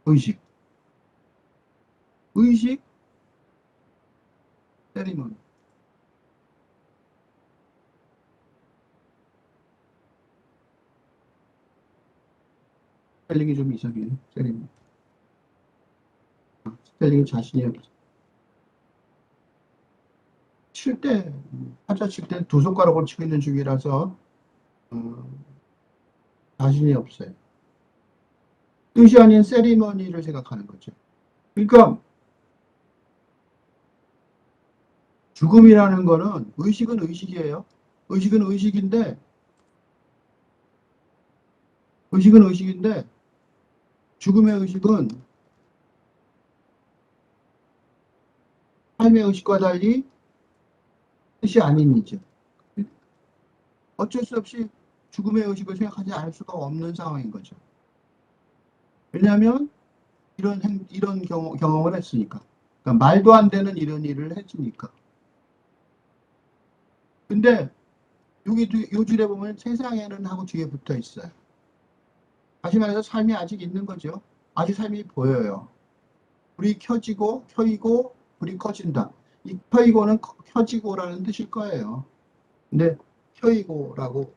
의식. 의식, 세리머니. 스펠링이 좀 이상해요. 세리머니. 스펠링이 자신이 없어. 칠 때, 한자 칠 때 두 손가락으로 치고 있는 중이라서, 어, 자신이 없어요. 뜻이 아닌 세리머니를 생각하는 거죠. 그러니까, 죽음이라는 거는 의식은 의식이에요. 의식은 의식인데, 의식은 의식인데, 죽음의 의식은 삶의 의식과 달리 뜻이 아닌이죠. 어쩔 수 없이 죽음의 의식을 생각하지 않을 수가 없는 상황인 거죠. 왜냐하면 이런 경험을 했으니까. 그러니까 말도 안 되는 이런 일을 했으니까. 근데 여기 요 줄에 보면 세상에는 하고 뒤에 붙어 있어요. 다시 말해서 삶이 아직 있는 거죠. 아직 삶이 보여요. 불이 켜이고 불이 꺼진다. 이 켜이고는 켜지고라는 뜻일 거예요. 근데 켜이고라고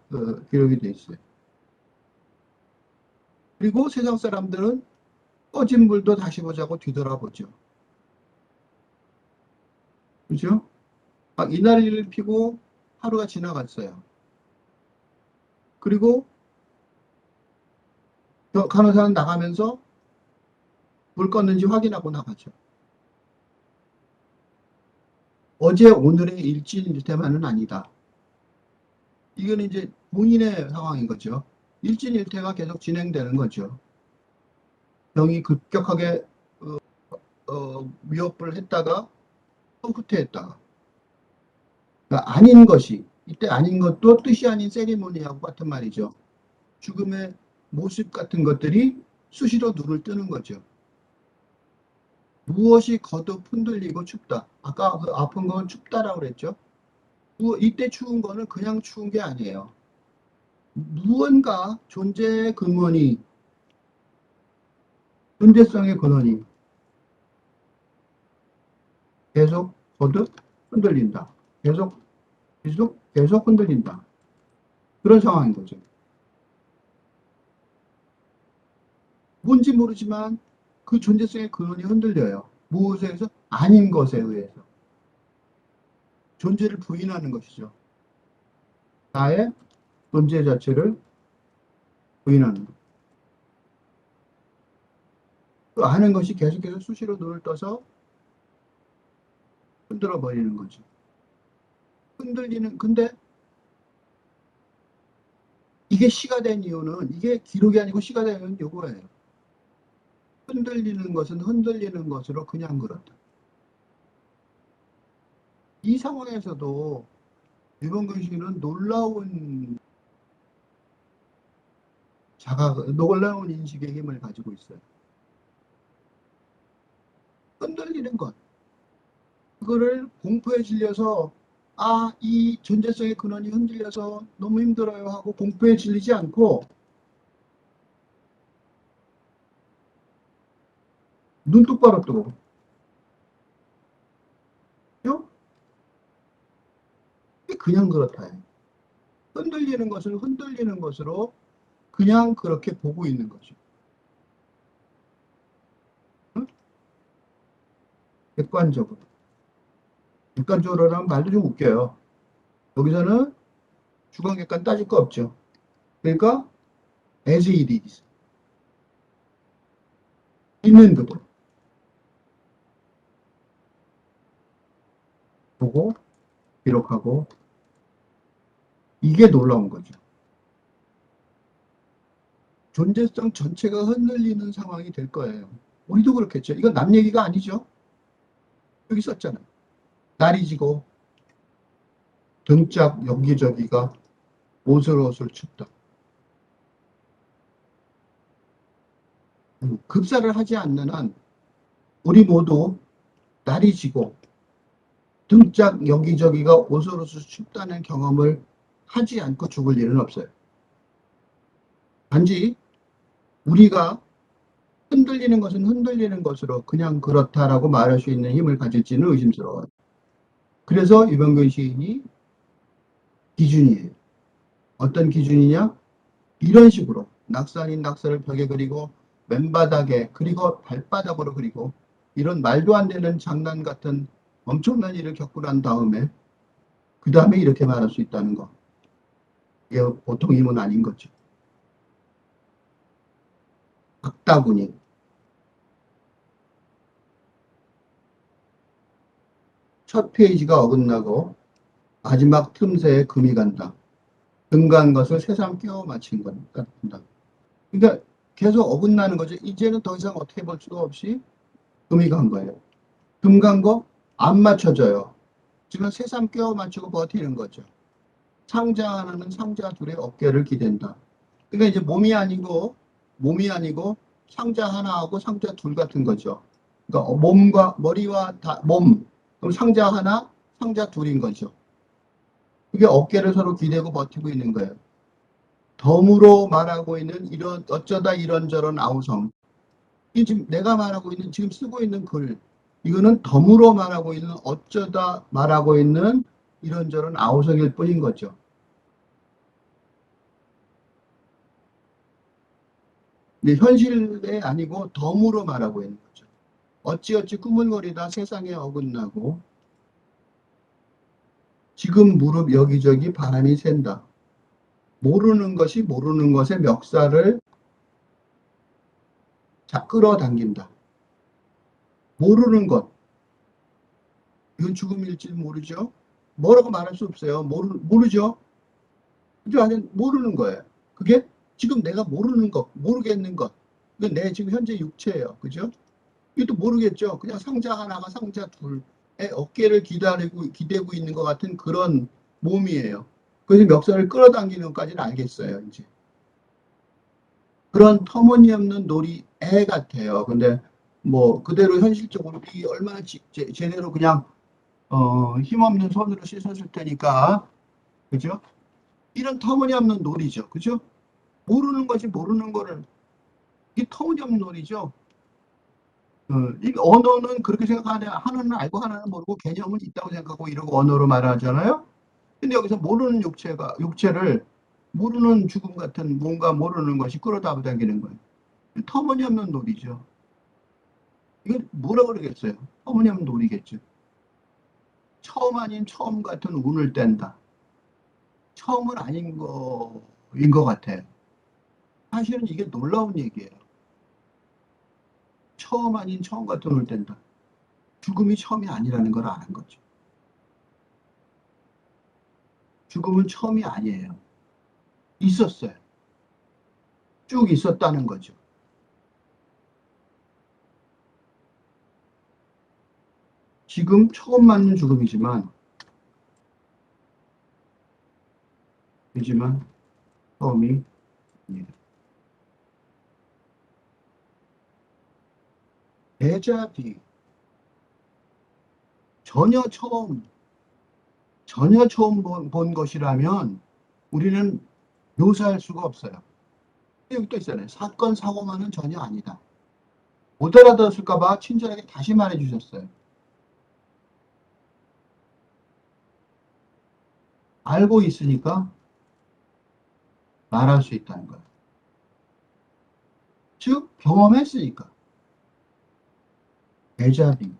기록이 돼 있어요. 그리고 세상 사람들은 꺼진 불도 다시 보자고 뒤돌아보죠. 그죠? 막 이날리를 피고 하루가 지나갔어요. 그리고 간호사는 나가면서 불 껐는지 확인하고 나가죠. 어제 오늘의 일진일퇴만은 아니다. 이건 이제 본인의 상황인 거죠. 일진일퇴가 계속 진행되는 거죠. 병이 급격하게 위협을 했다가 또 후퇴했다가. 그러니까 아닌 것이 이때 아닌 것도 뜻이 아닌 세리머니하고 같은 말이죠. 죽음의 모습 같은 것들이 수시로 눈을 뜨는 거죠. 무엇이 거듭 흔들리고 춥다. 아까 그 아픈 건 춥다라고 그랬죠. 이때 추운 거는 그냥 추운 게 아니에요. 무언가 존재의 근원이, 존재성의 근원이 계속 거듭 흔들린다. 계속 흔들린다. 그런 상황인 거죠. 뭔지 모르지만 그 존재성의 근원이 흔들려요. 무엇에 의해서? 아닌 것에 의해서. 존재를 부인하는 것이죠. 나의 존재 자체를 부인하는 것. 그 아는 것이 계속해서 수시로 눈을 떠서 흔들어 버리는 거죠. 근데 이게 시가 된 이유는, 이게 기록이 아니고 시가 된 이유는 요거예요. 흔들리는 것은 흔들리는 것으로 그냥 그렇다. 이 상황에서도 유병근 씨는 놀라운 인식의 힘을 가지고 있어요. 흔들리는 것. 그거를 공포에 질려서, 이 존재성의 근원이 흔들려서 너무 힘들어요 하고 공포에 질리지 않고 눈 똑바로 뜨고. 그죠? 그냥 그렇다. 흔들리는 것을 흔들리는 것으로 그냥 그렇게 보고 있는 거죠. 응? 객관적으로. 객관적으로라는 말도 좀 웃겨요. 여기서는 주관객관 따질 거 없죠. 그러니까 as it is. 있는 그대로. 보고 기록하고 이게 놀라운 거죠. 존재성 전체가 흔들리는 상황이 될 거예요. 우리도 그렇겠죠. 이건 남 얘기가 아니죠. 여기 썼잖아요. 날이 지고 등짝 여기저기가 오슬오슬 춥다. 급사를 하지 않는 한 우리 모두 날이 지고 등짝 여기저기가 오슬오슬 춥다는 경험을 하지 않고 죽을 일은 없어요. 단지 우리가 흔들리는 것은 흔들리는 것으로 그냥 그렇다라고 말할 수 있는 힘을 가질지는 의심스러워요. 그래서 유병근 시인이 기준이에요. 어떤 기준이냐? 이런 식으로 낙산인 낙서를 벽에 그리고 맨바닥에 그리고 발바닥으로 그리고 이런 말도 안 되는 장난 같은 엄청난 일을 겪고 난 다음에 그 다음에 이렇게 말할 수 있다는 거. 이게 보통 힘은 아닌 거죠. 박다군이 첫 페이지가 어긋나고 마지막 틈새에 금이 간다. 등간 것을 새삼 끼워 맞힌 것 같다. 그러니까 계속 어긋나는 거죠. 이제는 더 이상 어떻게 볼 수가 없이 금이 간 거예요. 금 간 거 안 맞춰져요. 지금 새삼 끼워 맞추고 버티는 거죠. 상자 하나는 상자 둘의 어깨를 기댄다. 그러니까 이제 몸이 아니고 상자 하나하고 상자 둘 같은 거죠. 그러니까 몸과 머리와 몸, 그럼 상자 하나, 상자 둘인 거죠. 그게 어깨를 서로 기대고 버티고 있는 거예요. 덤으로 말하고 있는 이런 어쩌다 이런저런 아우성. 이 지금 내가 말하고 있는 지금 쓰고 있는 글 이거는 덤으로 말하고 있는 어쩌다 말하고 있는 이런저런 아우성일 뿐인 거죠. 근데 현실에 아니고 덤으로 말하고 있는 거죠. 어찌어찌 꾸물거리다 세상에 어긋나고 지금 무릎 여기저기 바람이 샌다. 모르는 것이 모르는 것의 멱살을 끌어당긴다. 모르는 것. 이건 죽음일지 모르죠. 뭐라고 말할 수 없어요. 모르죠. 그죠? 아니, 모르는 거예요. 그게 지금 내가 모르는 것, 모르겠는 것. 이건 내 지금 현재 육체예요. 그죠? 이것도 모르겠죠. 그냥 상자 하나가 상자 둘의 어깨를 기대고 있는 것 같은 그런 몸이에요. 그래서 멱살을 끌어당기는 것까지는 알겠어요. 이제. 그런 터무니없는 놀이 애 같아요. 근데 뭐 그대로 현실적으로 이 얼마나 제대로 그냥 힘없는 손으로 씻었을 테니까 그죠? 이런 터무니없는 놀이죠. 그죠? 모르는 것이 모르는 거를 이게 터무니없는 놀이죠. 이 언어는 그렇게 생각하냐 하나는 알고 하나는 모르고 개념은 있다고 생각하고 이러고 언어로 말하잖아요. 근데 여기서 모르는 육체를 모르는 죽음 같은 뭔가 모르는 것이 끌어다당기는 거예요. 터무니없는 놀이죠. 이거 뭐라 그러겠어요? 터무니없는 놀이겠죠. 처음 아닌 처음 같은 운을 뗀다. 처음은 아닌 거인 것 같아요. 사실은 이게 놀라운 얘기예요. 처음 아닌 처음 같은 운을 뗀다. 죽음이 처음이 아니라는 걸 아는 거죠. 죽음은 처음이 아니에요. 있었어요. 쭉 있었다는 거죠. 지금 처음 맞는 죽음이지만, 처음이 아니다. 데자비 전혀 처음 본 것이라면 우리는 묘사할 수가 없어요. 여기 또 있잖아요. 사건, 사고만은 전혀 아니다. 못 알아들었을까봐 친절하게 다시 말해 주셨어요. 알고 있으니까 말할 수 있다는 거예요. 즉, 경험했으니까. 데자비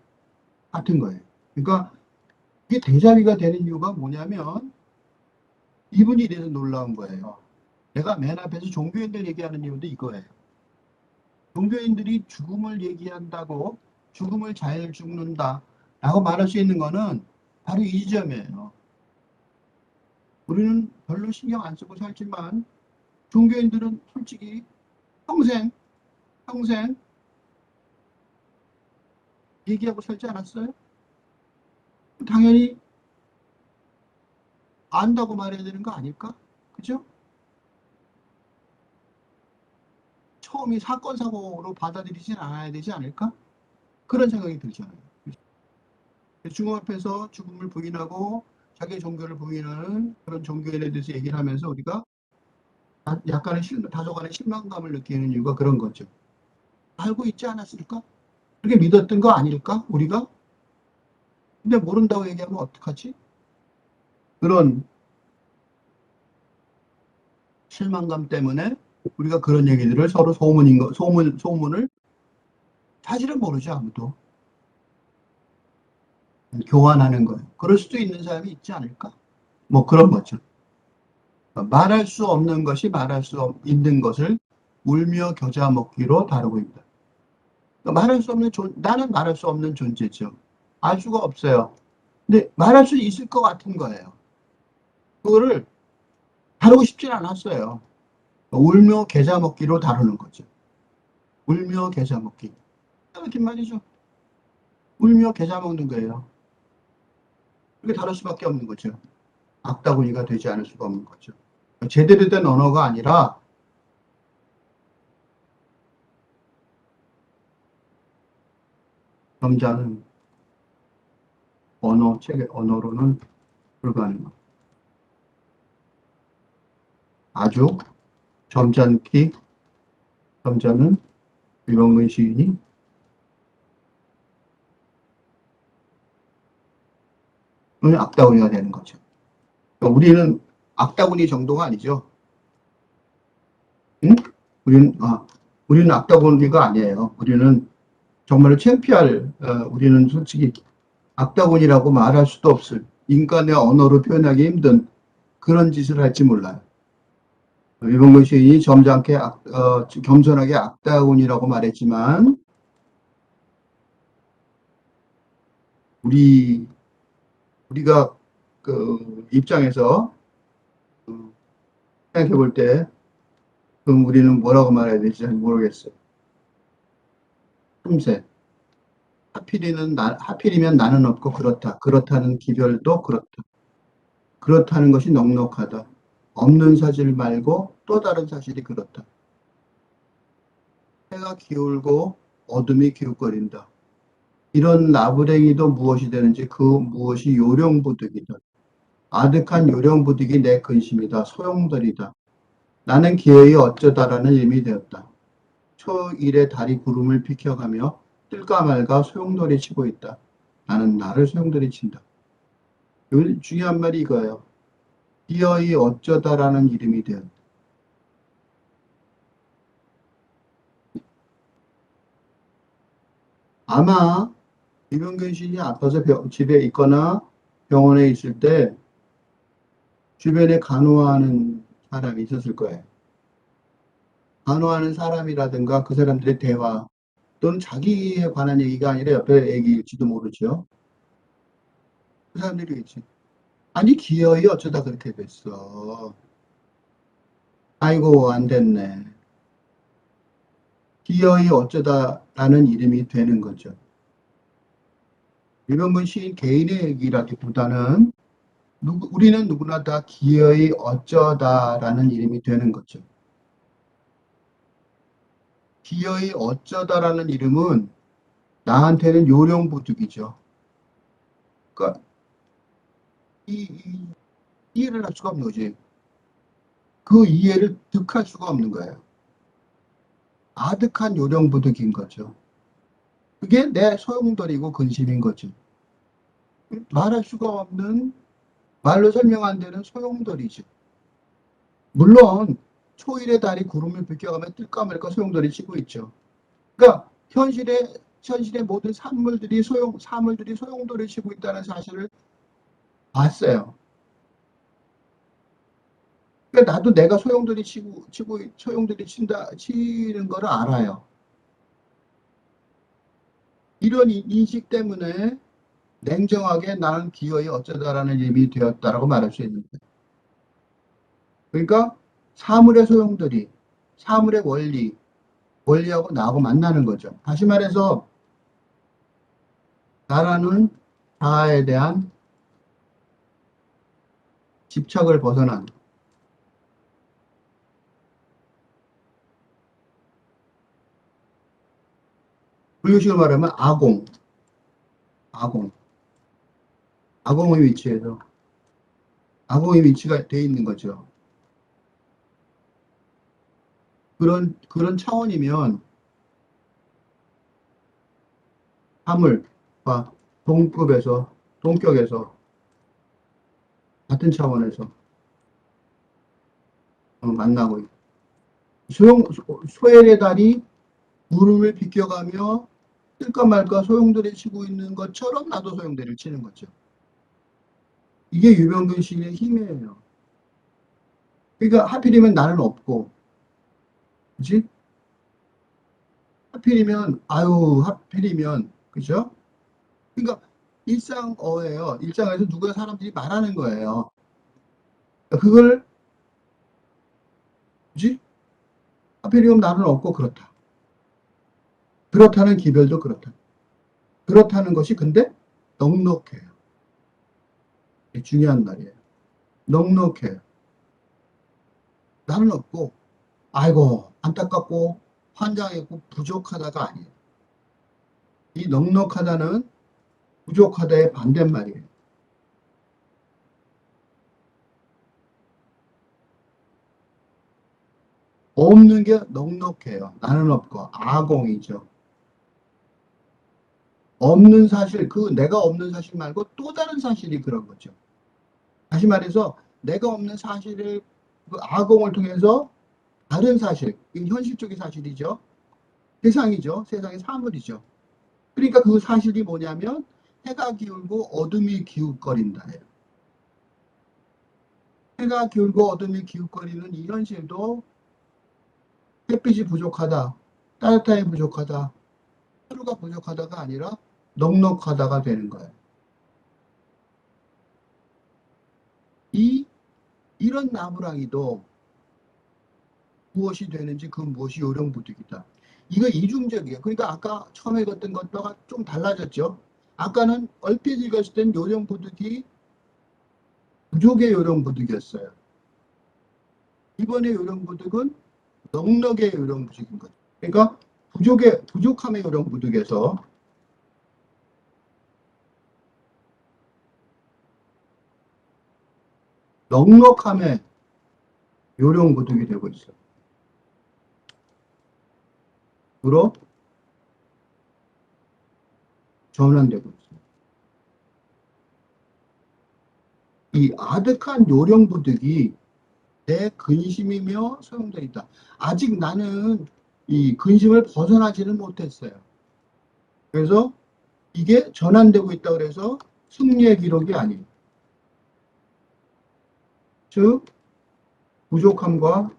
같은 거예요. 그러니까 이게 데자비가 되는 이유가 뭐냐면 이분이 이래서 놀라운 거예요. 내가 맨 앞에서 종교인들 얘기하는 이유도 이거예요. 종교인들이 죽음을 얘기한다고 죽음을 잘 죽는다 라고 말할 수 있는 거는 바로 이 지점이에요. 우리는 별로 신경 안 쓰고 살지만 종교인들은 솔직히 평생 얘기하고 살지 않았어요? 당연히 안다고 말해야 되는 거 아닐까? 그죠? 처음이 사건, 사고로 받아들이진 않아야 되지 않을까? 그런 생각이 들잖아요. 죽음 앞에서 죽음을 부인하고 자기 종교를 부인하는 그런 종교인에 대해서 얘기를 하면서 우리가 다소간의 실망감을 느끼는 이유가 그런 거죠. 알고 있지 않았을까? 그렇게 믿었던 거 아닐까? 우리가? 근데 모른다고 얘기하면 어떡하지? 그런 실망감 때문에 우리가 그런 얘기들을 서로 소문을 사실은 모르죠, 아무도. 교환하는 거예요. 그럴 수도 있는 사람이 있지 않을까? 뭐 그런 거죠. 말할 수 없는 것이 말할 수 있는 것을 울며 겨자 먹기로 다루고 있다. 나는 말할 수 없는 존재죠. 알 수가 없어요. 근데 말할 수 있을 것 같은 거예요. 그거를 다루고 싶진 않았어요. 울며 겨자 먹기로 다루는 거죠. 울며 겨자 먹기. 긴 말이죠. 울며 겨자 먹는 거예요. 그게 다를 수밖에 없는 거죠. 악다구니가 되지 않을 수가 없는 거죠. 제대로 된 언어가 아니라 점자는 책의 언어로는 불가능합니다. 아주 점잖기, 점자는 유병근 시인이 악다구니가 되는 거죠. 그러니까 우리는 악다구니 정도가 아니죠. 응? 우리는 악다구니가 아니에요. 우리는 정말로 우리는 솔직히 악다구니라고 말할 수도 없을 인간의 언어로 표현하기 힘든 그런 짓을 할지 몰라요. 유병근 시인이 점잖게 겸손하게 악다구니라고 말했지만 우리가 그 입장에서 생각해 볼 때 그럼 우리는 뭐라고 말해야 될지 잘 모르겠어요. 틈새. 하필이면 나는 없고 그렇다. 그렇다는 기별도 그렇다. 그렇다는 것이 넉넉하다. 없는 사실 말고 또 다른 사실이 그렇다. 해가 기울고 어둠이 기웃거린다. 이런 나부랭이도 무엇이 되는지 그 무엇이 요령부득이다. 아득한 요령부득이 내 근심이다. 소용돌이다. 나는 기어이 어쩌다라는 의미 되었다. 초일의 달이 구름을 비켜가며 뜰까 말까 소용돌이 치고 있다. 나는 나를 소용돌이 친다. 여기 중요한 말이 이거예요. 기어이 어쩌다라는 이름이 되었다. 아마 이병근 시인이 아파서 집에 있거나 병원에 있을 때 주변에 간호하는 사람이 있었을 거예요. 간호하는 사람이라든가 그 사람들의 대화 또는 자기에 관한 얘기가 아니라 옆에 얘기일지도 모르죠. 그 사람들이 있지. 아니 기어이 어쩌다 그렇게 됐어. 아이고 안 됐네. 기어이 어쩌다라는 이름이 되는 거죠. 이병근 시인 개인의 얘기라기보다는 우리는 누구나 다 기어이 어쩌다라는 이름이 되는 거죠. 기어이 어쩌다라는 이름은 나한테는 요령부득이죠. 그러니까 이해를 할 수가 없는 거지. 그 이해를 득할 수가 없는 거예요. 아득한 요령부득인 거죠. 그게 내 소용돌이고 근심인 거죠. 말할 수가 없는 말로 설명 안 되는 소용돌이죠. 물론 초일의 달이 구름을 비껴가며 뜰까 말까 소용돌이 치고 있죠. 그러니까 현실의 모든 사물들이 소용돌이 치고 있다는 사실을 봤어요. 그러니까 나도 내가 소용돌이 치는 거를 알아요. 이런 인식 때문에 냉정하게 나는 기어이 어쩌다라는 이름이 되었다라고 말할 수 있는 거예요. 그러니까 사물의 소용돌이, 사물의 원리하고 나하고 만나는 거죠. 다시 말해서 나라는 자아에 대한 집착을 벗어난, 불교식으로 말하면 아공, 아공의 위치에서 아공의 위치가 돼 있는 거죠. 그런 차원이면 사물과 동격에서 같은 차원에서 만나고 있고 소엘의 달이 구름을 비껴가며 뜰까 말까 소용돌이 치고 있는 것처럼 나도 소용돌이를 치는 거죠. 이게 유병근 시인의 힘이에요. 그러니까 하필이면 나는 없고, 그지? 하필이면, 그죠? 그러니까 일상어예요. 일상어에서 누가 사람들이 말하는 거예요. 그걸, 그지? 하필이면 나는 없고 그렇다. 그렇다는 기별도 그렇다. 그렇다는 것이 근데 넉넉해요. 중요한 말이에요. 넉넉해요. 나는 없고, 아이고, 안타깝고, 환장했고, 부족하다가 아니에요. 이 넉넉하다는 부족하다의 반대말이에요. 없는 게 넉넉해요. 나는 없고, 아공이죠. 없는 사실, 그 내가 없는 사실 말고 또 다른 사실이 그런 거죠. 다시 말해서 내가 없는 사실을 그 아공을 통해서 다른 사실, 이 현실적인 사실이죠. 세상이죠. 세상의 사물이죠. 그러니까 그 사실이 뭐냐면 해가 기울고 어둠이 기웃거린다예요. 해가 기울고 어둠이 기웃거리는 이 현실도 햇빛이 부족하다, 따뜻함이 부족하다, 하루가 부족하다가 아니라 넉넉하다가 되는 거예요. 이 이런 나무랑이도 무엇이 되는지 그 무엇이 요령부득이다. 이거 이중적이에요. 그러니까 아까 처음에 읽었던 것과 좀 달라졌죠. 아까는 얼핏 읽었을 땐 요령부득이 부족의 요령부득이었어요. 이번에 요령부득은 넉넉의 요령부득인 거죠. 그러니까 부족함의 요령부득에서 넉넉함의 요령부득이 되고 있어요. 으로 전환되고 있어요. 이 아득한 요령부득이 내 근심이며 소용돌이 있다. 아직 나는 이 근심을 벗어나지는 못했어요. 그래서 이게 전환되고 있다 그래서 승리의 기록이 아니에요. 즉 부족함과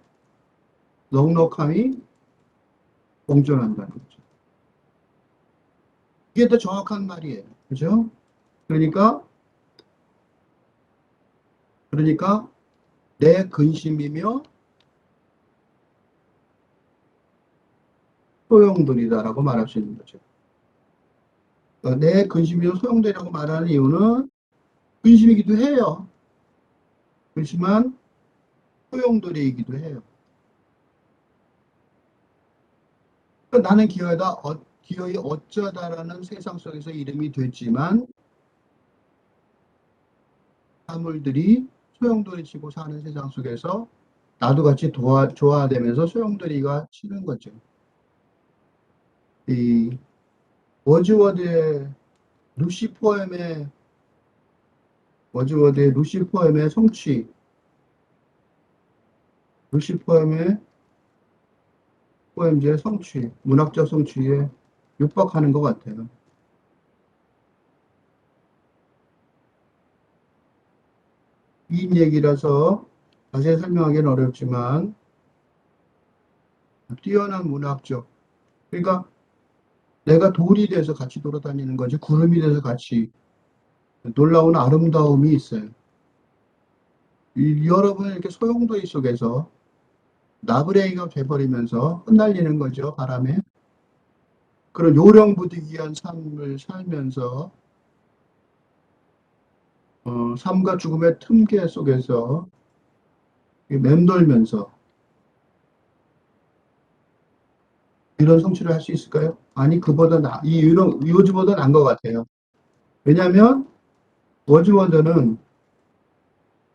넉넉함이 공존한다는 거죠. 이게 더 정확한 말이에요. 그죠? 그러니까 내 근심이며 소용돌이다라고 말할 수 있는 거죠. 그러니까 내 근심이며 소용돌이라고 말하는 이유는 근심이기도 해요. 그렇지만 소용돌이이기도 해요. 그러니까 나는 기어이 어쩌다라는 세상 속에서 이름이 됐지만 사물들이 소용돌이 치고 사는 세상 속에서 나도 같이 조화되면서 소용돌이가 치는 거죠. 이 워즈워드의 루시 포엠의 성취, 루시 포엠즈의 성취, 문학적 성취에 육박하는 것 같아요. 긴 얘기라서 자세히 설명하기는 어렵지만 뛰어난 문학적, 그러니까 내가 돌이 돼서 같이 돌아다니는 거지 구름이 돼서 같이 놀라운 아름다움이 있어요. 여러분 이렇게 소용돌이 속에서 나부랭이가 돼버리면서 흩날리는 거죠, 바람에. 그런 요령부득이한 삶을 살면서 삶과 죽음의 틈새 속에서 맴돌면서 이런 성취를 할 수 있을까요? 아니, 요즈보다 나은 것 같아요. 왜냐하면 워즈워드는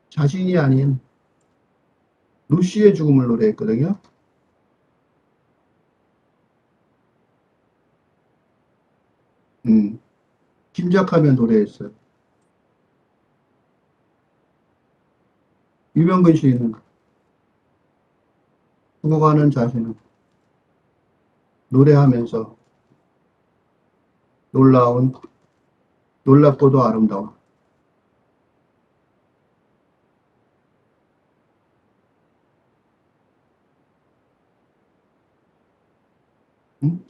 자신이 아닌 루시의 죽음을 노래했거든요. 짐작하며 노래했어요. 유명근 시인은 죽어가는 자신을 노래하면서 놀라운, 놀랍고도 아름다운, 음?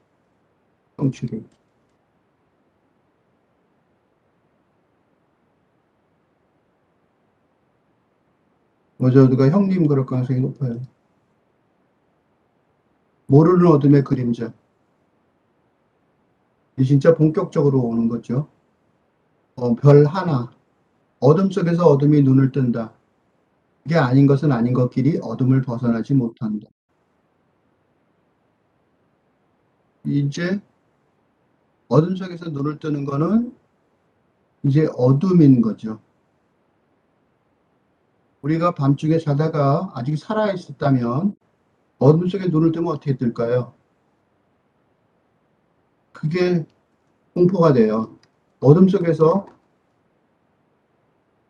성취를. 워즈워드가 형님 그럴 가능성이 높아요. 모르는 어둠의 그림자. 이 진짜 본격적으로 오는 거죠. 별 하나. 어둠 속에서 어둠이 눈을 뜬다. 그게 아닌 것은 아닌 것끼리 어둠을 벗어나지 못한다. 이제 어둠 속에서 눈을 뜨는 거는 이제 어둠인 거죠. 우리가 밤중에 자다가 아직 살아있었다면 어둠 속에 눈을 뜨면 어떻게 뜰까요? 그게 공포가 돼요. 어둠 속에서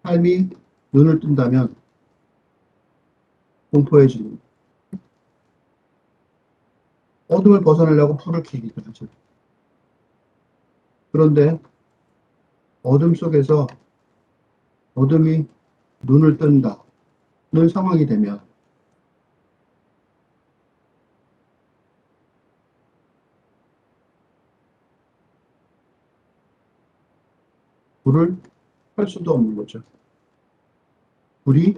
삶이 눈을 뜬다면 공포해지는. 어둠을 벗어나려고 불을 켜기도 하죠. 그런데 어둠 속에서 어둠이 눈을 뜬다는 상황이 되면 불을 할 수도 없는 거죠. 불이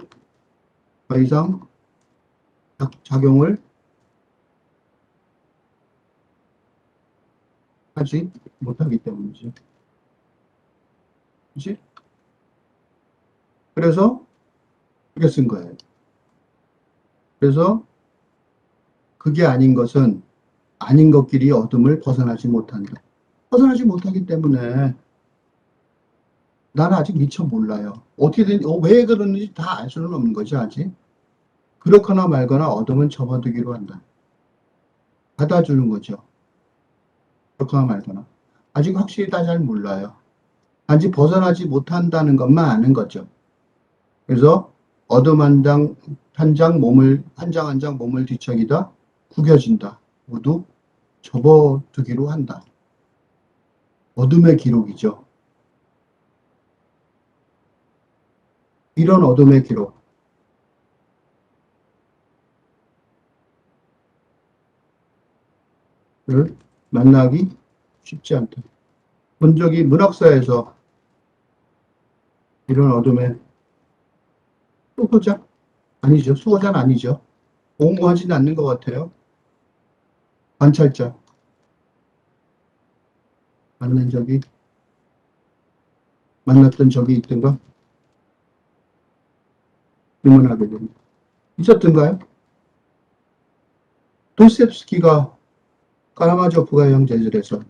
더 이상 작용을 하지 못하기 때문이죠. 그치? 그래서 그게 쓴 거예요. 그래서 그게 아닌 것은 아닌 것끼리 어둠을 벗어나지 못한다. 벗어나지 못하기 때문에 나는 아직 미처 몰라요. 어떻게든 왜 그러는지 다 알 수는 없는 거죠, 아직. 그렇거나 말거나 어둠은 접어두기로 한다. 받아주는 거죠. 그렇거나 말거나. 아직 확실히 다 잘 몰라요. 단지 벗어나지 못한다는 것만 아는 거죠. 그래서 어둠 한 장 몸을, 한 장 한 장 몸을 뒤척이다, 구겨진다. 모두 접어두기로 한다. 어둠의 기록이죠. 이런 어둠의 기록을 만나기 쉽지 않다. 본 적이 문학사에서 이런 어둠의 수호자? 아니죠. 수호자는 아니죠. 옹호하지는 않는 것 같아요. 관찰자. 만난 적이, 만났던 적이 있던가? 의문하게 됩니다. 있었던가요? 도스옙스키가 까라마조프가 형제들에서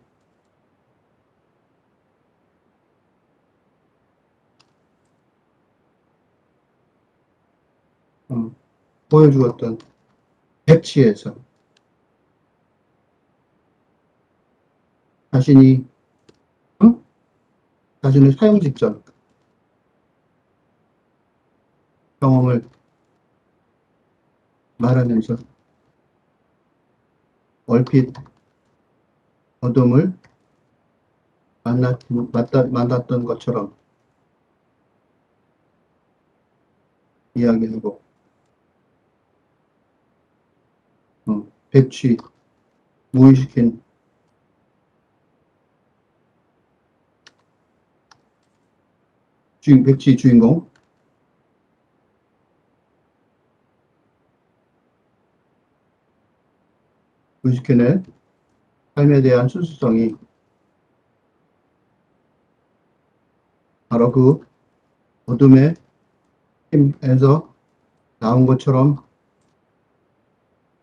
어, 보여주었던 백치에서 자신이 어? 자신의 사형 직전 경험을 말하면서 얼핏 어둠을 만났던 것처럼 이야기하고 백치 무의식인 백지 주인공. 루시켄의 삶에 대한 순수성이 바로 그 어둠의 힘에서 나온 것처럼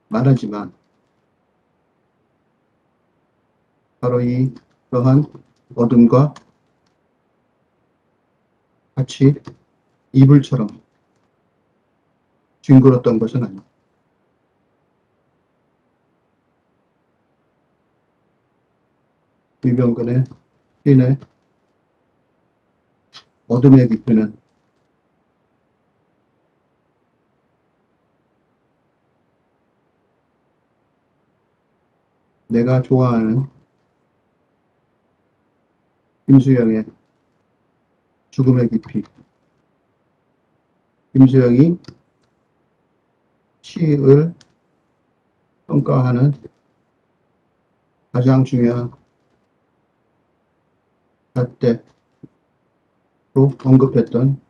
말하지만 바로 이 그러한 어둠과 같이 이불처럼 뒹굴었던 것은 아닙니다. 위병근의 시인의 어둠의 깊이는 내가 좋아하는 김수영의 죽음의 깊이. 김수영이 시를 평가하는 가장 중요한 잣대로 언급했던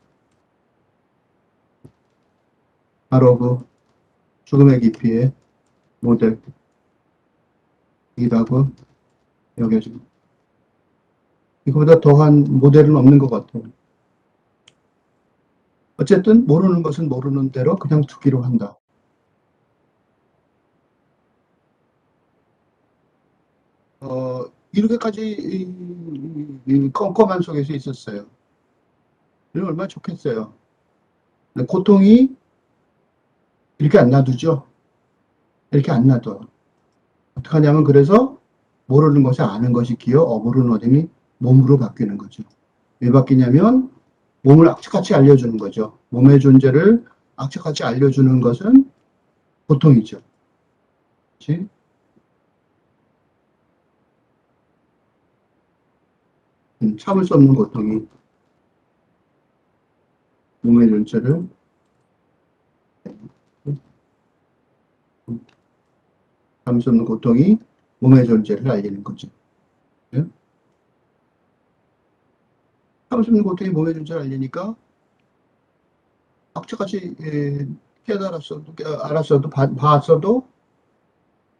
바로 그 죽음의 깊이의 모델이라고 여겨집니다. 이거보다 더한 모델은 없는 것 같아요. 어쨌든 모르는 것은 모르는 대로 그냥 두기로 한다. 이렇게까지 이 컴컴한 속에서 있었어요. 이건 얼마나 좋겠어요. 고통이 이렇게 안 놔두죠. 이렇게 안 놔둬. 어떻게 하냐면 그래서 모르는 것이 아는 것이 기어 모르는 어둠이 몸으로 바뀌는 거죠. 왜 바뀌냐면 몸을 악착같이 알려주는 거죠. 몸의 존재를 악착같이 알려주는 것은 고통이죠. 그치? 참을 수 없는 고통이 몸의 존재를 참을 수 없는 고통이 몸의 존재를 알리는 거죠. 예? 참을 수 없는 고통이 몸의 존재를 알리니까 악착같이 알았어도 봤어도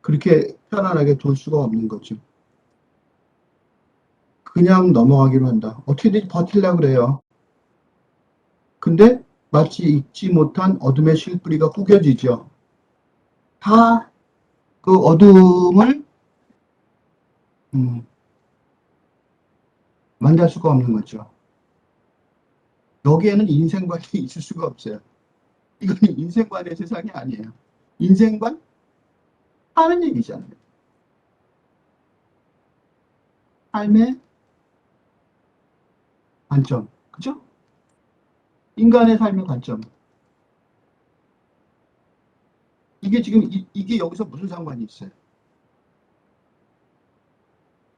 그렇게 편안하게 둘 수가 없는 거죠. 그냥 넘어가기로 한다. 어떻게든 버틸려고 그래요. 근데 마치 잊지 못한 어둠의 실뿌리가 구겨지죠. 다 그 어둠을 만날 수가 없는 거죠. 여기에는 인생관이 있을 수가 없어요. 이건 인생관의 세상이 아니에요. 인생관 하는 얘기잖아요. 삶의 관점, 그죠? 인간의 삶의 관점. 이게 지금 이게 여기서 무슨 상관이 있어요?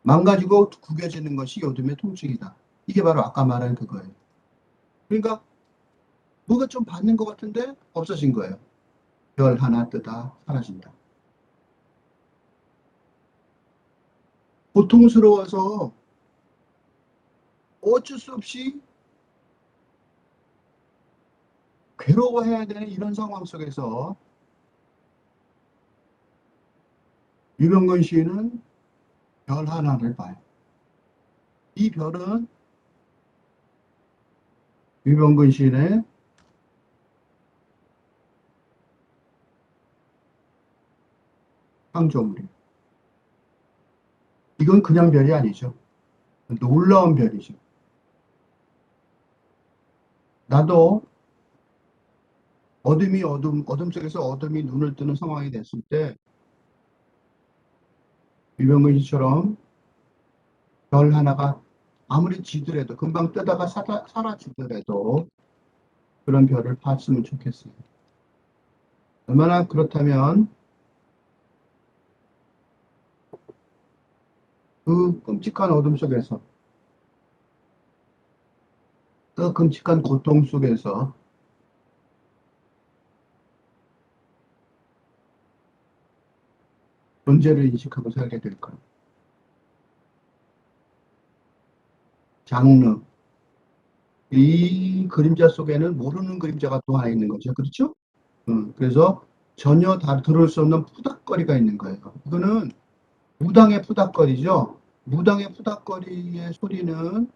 망가지고 구겨지는 것이 어둠의 통증이다. 이게 바로 아까 말한 그거예요. 그러니까 뭐가 좀 받는 것 같은데 없어진 거예요. 별 하나 뜨다 사라진다. 고통스러워서 어쩔 수 없이 괴로워해야 되는 이런 상황 속에서 유병건 시인은 별 하나를 봐요. 이 별은 유병건 시인의 창조물이에요. 이건 그냥 별이 아니죠. 놀라운 별이죠. 나도 어둠 속에서 어둠이 눈을 뜨는 상황이 됐을 때 유병근 씨처럼 별 하나가 아무리 지더라도 금방 뜨다가 사라지더라도 그런 별을 봤으면 좋겠어요. 얼마나 그렇다면 그 끔찍한 어둠 속에서 그 끔찍한 고통 속에서 존재를 인식하고 살게 될까. 장르, 이 그림자 속에는 모르는 그림자가 또 하나 있는 거죠. 그렇죠? 그래서 전혀 다 들을 수 없는 푸닥거리가 있는 거예요. 이거는 무당의 푸닥거리죠. 무당의 푸닥거리의 소리는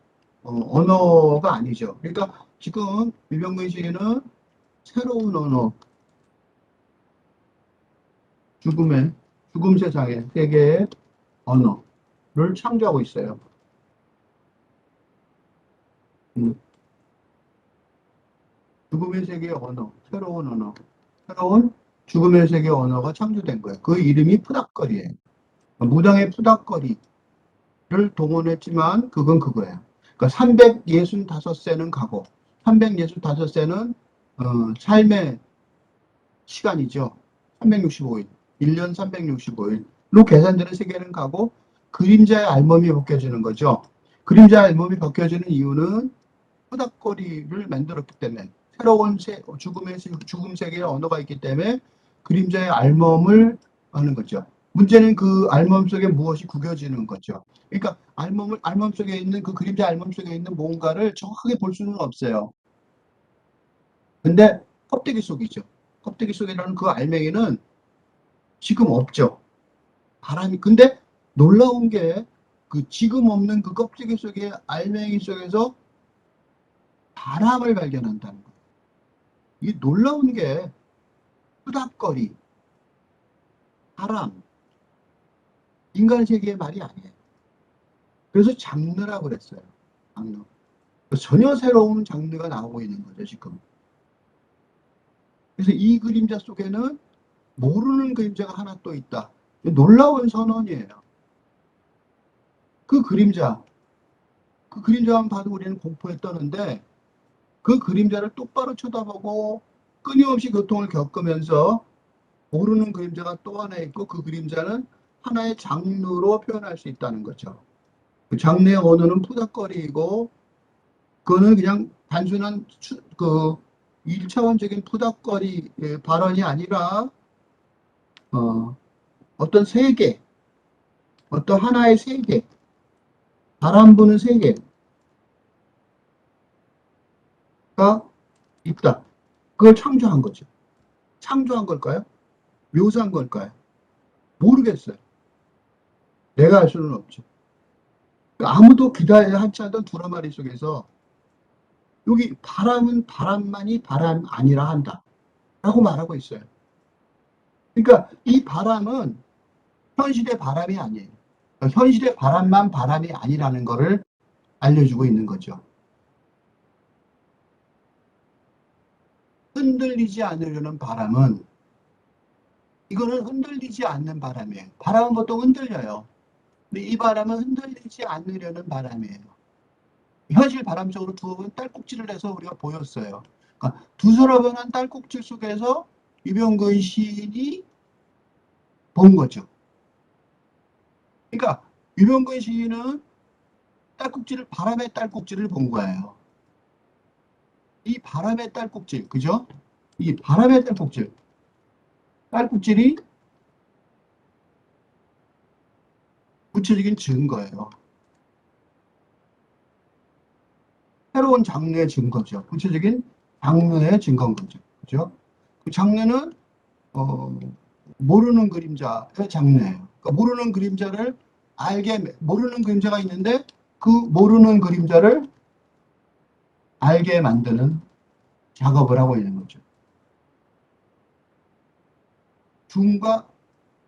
언어가 아니죠. 그러니까 지금 유병근 씨는 새로운 언어, 죽음의, 죽음 세상의 세계의 언어를 창조하고 있어요. 음, 죽음의 세계의 언어, 새로운 언어, 새로운 죽음의 세계의 언어가 창조된 거예요. 그 이름이 푸닥거리예요. 무당의 푸닥거리를 동원했지만 그건 그거예요. 그러니까 365세는 가고 365세는 삶의 시간이죠. 365일. 1년 365일로 계산되는 세계는 가고 그림자의 알몸이 벗겨지는 거죠. 그림자의 알몸이 벗겨지는 이유는 푸닥거리를 만들었기 때문에 새로운 죽음 세계의 언어가 있기 때문에 그림자의 알몸을 하는 거죠. 문제는 그 알몸 속에 무엇이 구겨지는 거죠. 그러니까 알몸 속에 있는 그 그림자 알몸 속에 있는 뭔가를 정확하게 볼 수는 없어요. 근데 껍데기 속이죠. 껍데기 속이라는 그 알맹이는 지금 없죠. 근데 놀라운 게 그 지금 없는 그 껍데기 속의 알맹이 속에서 바람을 발견한다는 거예요. 이 놀라운 게 후닥거리, 바람, 인간 세계의 말이 아니에요. 그래서 장르라고 그랬어요. 장르. 전혀 새로운 장르가 나오고 있는 거죠, 지금. 그래서 이 그림자 속에는 모르는 그림자가 하나 또 있다. 놀라운 선언이에요. 그 그림자, 그 그림자만 봐도 우리는 공포에 떠는데 그 그림자를 똑바로 쳐다보고 끊임없이 고통을 겪으면서 모르는 그림자가 또 하나 있고 그 그림자는 하나의 장르로 표현할 수 있다는 거죠. 그 장르의 언어는 푸닥거리고 그거는 그냥 단순한 그 1차원적인 푸닥거리 발언이 아니라 어, 어떤 세계, 어떤 하나의 세계, 바람 부는 세계가 있다. 그걸 창조한 거죠. 창조한 걸까요? 묘사한 걸까요? 모르겠어요. 내가 알 수는 없죠. 아무도 기다려하지 않던 두라마리 속에서 여기 바람은 바람만이 바람 아니라 한다. 라고 말하고 있어요. 그러니까 이 바람은 현실의 바람이 아니에요. 현실의 바람만 바람이 아니라는 것을 알려주고 있는 거죠. 흔들리지 않으려는 바람은 이거는 흔들리지 않는 바람이에요. 바람은 보통 흔들려요. 근데 이 바람은 흔들리지 않으려는 바람이에요. 현실 바람적으로 두어 번 딸꾹질을 해서 우리가 보였어요. 그러니까 두서러번한 딸꾹질 속에서 유병근 시인이 본 거죠. 그러니까 유병근 시인은 딸꾹질을 바람의 딸꾹질을 본 거예요. 이 바람의 딸꾹질, 그죠? 이 바람의 딸꾹질이 구체적인 증거예요. 새로운 장르의 증거죠. 구체적인 장르의 증거인 거죠. 그죠? 그 장르는 어, 모르는 그림자의 장르예요. 그러니까 모르는 그림자가 있는데 그 모르는 그림자를 알게 만드는 작업을 하고 있는 거죠. 중과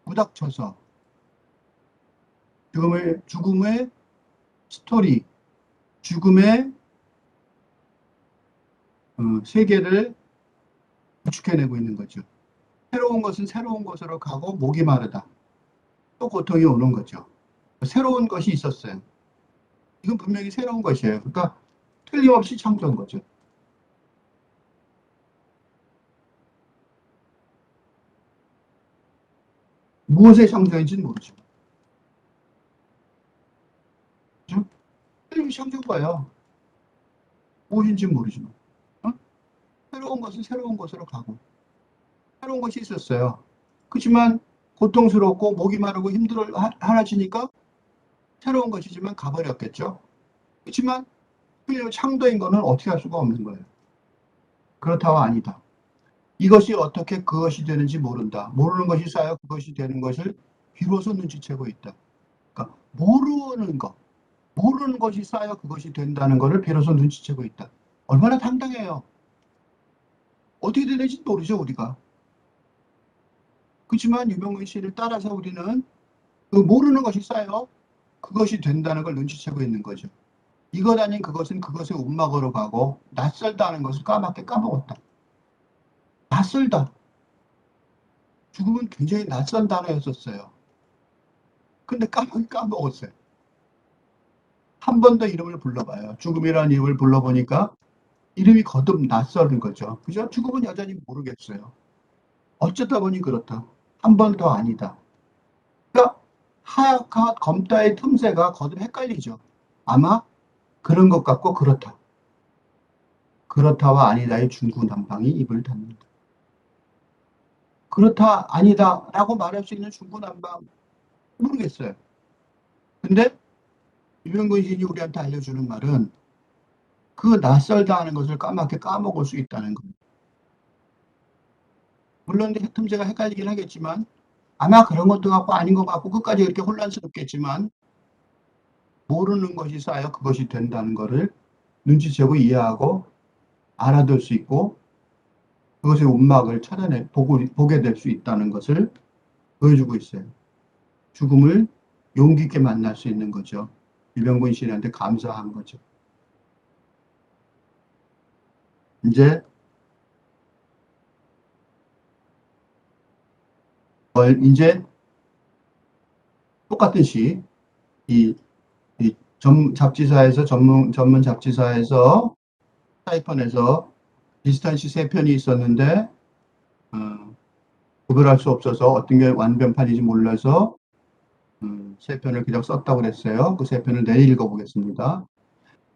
부닥쳐서 죽음의 스토리, 죽음의 세계를 구축해내고 있는 거죠. 새로운 것은 새로운 것으로 가고 목이 마르다. 또 고통이 오는 거죠. 새로운 것이 있었어요. 이건 분명히 새로운 것이에요. 그러니까 틀림없이 창조한 거죠. 무엇의 창조인지는 모르죠. 그죠? 틀림없이 창조한 거예요. 무엇인지는 모르지만. 어? 새로운 것은 새로운 것으로 가고 새로운 것이 있었어요. 그렇지만 고통스럽고 목이 마르고 힘들어 하나지니까 새로운 것이지만 가버렸겠죠. 그렇지만 창조인 거는 어떻게 할 수가 없는 거예요. 그렇다고 아니다. 이것이 어떻게 그것이 되는지 모른다. 모르는 것이 쌓여 그것이 되는 것을 비로소 눈치채고 있다. 그러니까 모르는 것이 쌓여 그것이 된다는 것을 비로소 눈치채고 있다. 얼마나 당당해요. 어떻게 되는지 모르죠, 우리가. 그렇지만 유병근 씨를 따라서 우리는 그 모르는 것이 쌓여 그것이 된다는 걸 눈치채고 있는 거죠. 이것 아닌 그것은 그것의 움막으로 가고 낯설다는 것을 까맣게 까먹었다. 낯설다. 죽음은 굉장히 낯선 단어였었어요. 근데 까먹었어요. 한 번 더 이름을 불러봐요. 죽음이라는 이름을 불러보니까 이름이 거듭 낯설은 거죠. 그죠? 죽음은 여전히 모르겠어요. 어쩌다 보니 그렇다. 한 번 더 아니다. 그러니까 하얗고 검다의 틈새가 거듭 헷갈리죠. 아마 그런 것 같고 그렇다. 그렇다와 아니다의 중구난방이 입을 닫는다. 그렇다, 아니다 라고 말할 수 있는 중구난방 모르겠어요. 근데 유명근 시인이 우리한테 알려주는 말은 그 낯설다 하는 것을 까맣게 까먹을 수 있다는 겁니다. 물론 틈새가 헷갈리긴 하겠지만 아마 그런 것도 같고 아닌 것 같고 끝까지 이렇게 혼란스럽겠지만 모르는 것이 쌓여 그것이 된다는 것을 눈치채고 이해하고 알아둘 수 있고 그것의 움막을 보게 될 수 있다는 것을 보여주고 있어요. 죽음을 용기 있게 만날 수 있는 거죠. 유병근 씨한테 감사한 거죠. 이제 똑같은 시, 이 잡지사에서 전문 잡지사에서 사이펀에서 비슷한 시 세 편이 있었는데 구별할 수 없어서 어떤 게 완변판인지 몰라서 세 편을 그냥 썼다고 그랬어요. 그 세 편을 내일 읽어보겠습니다.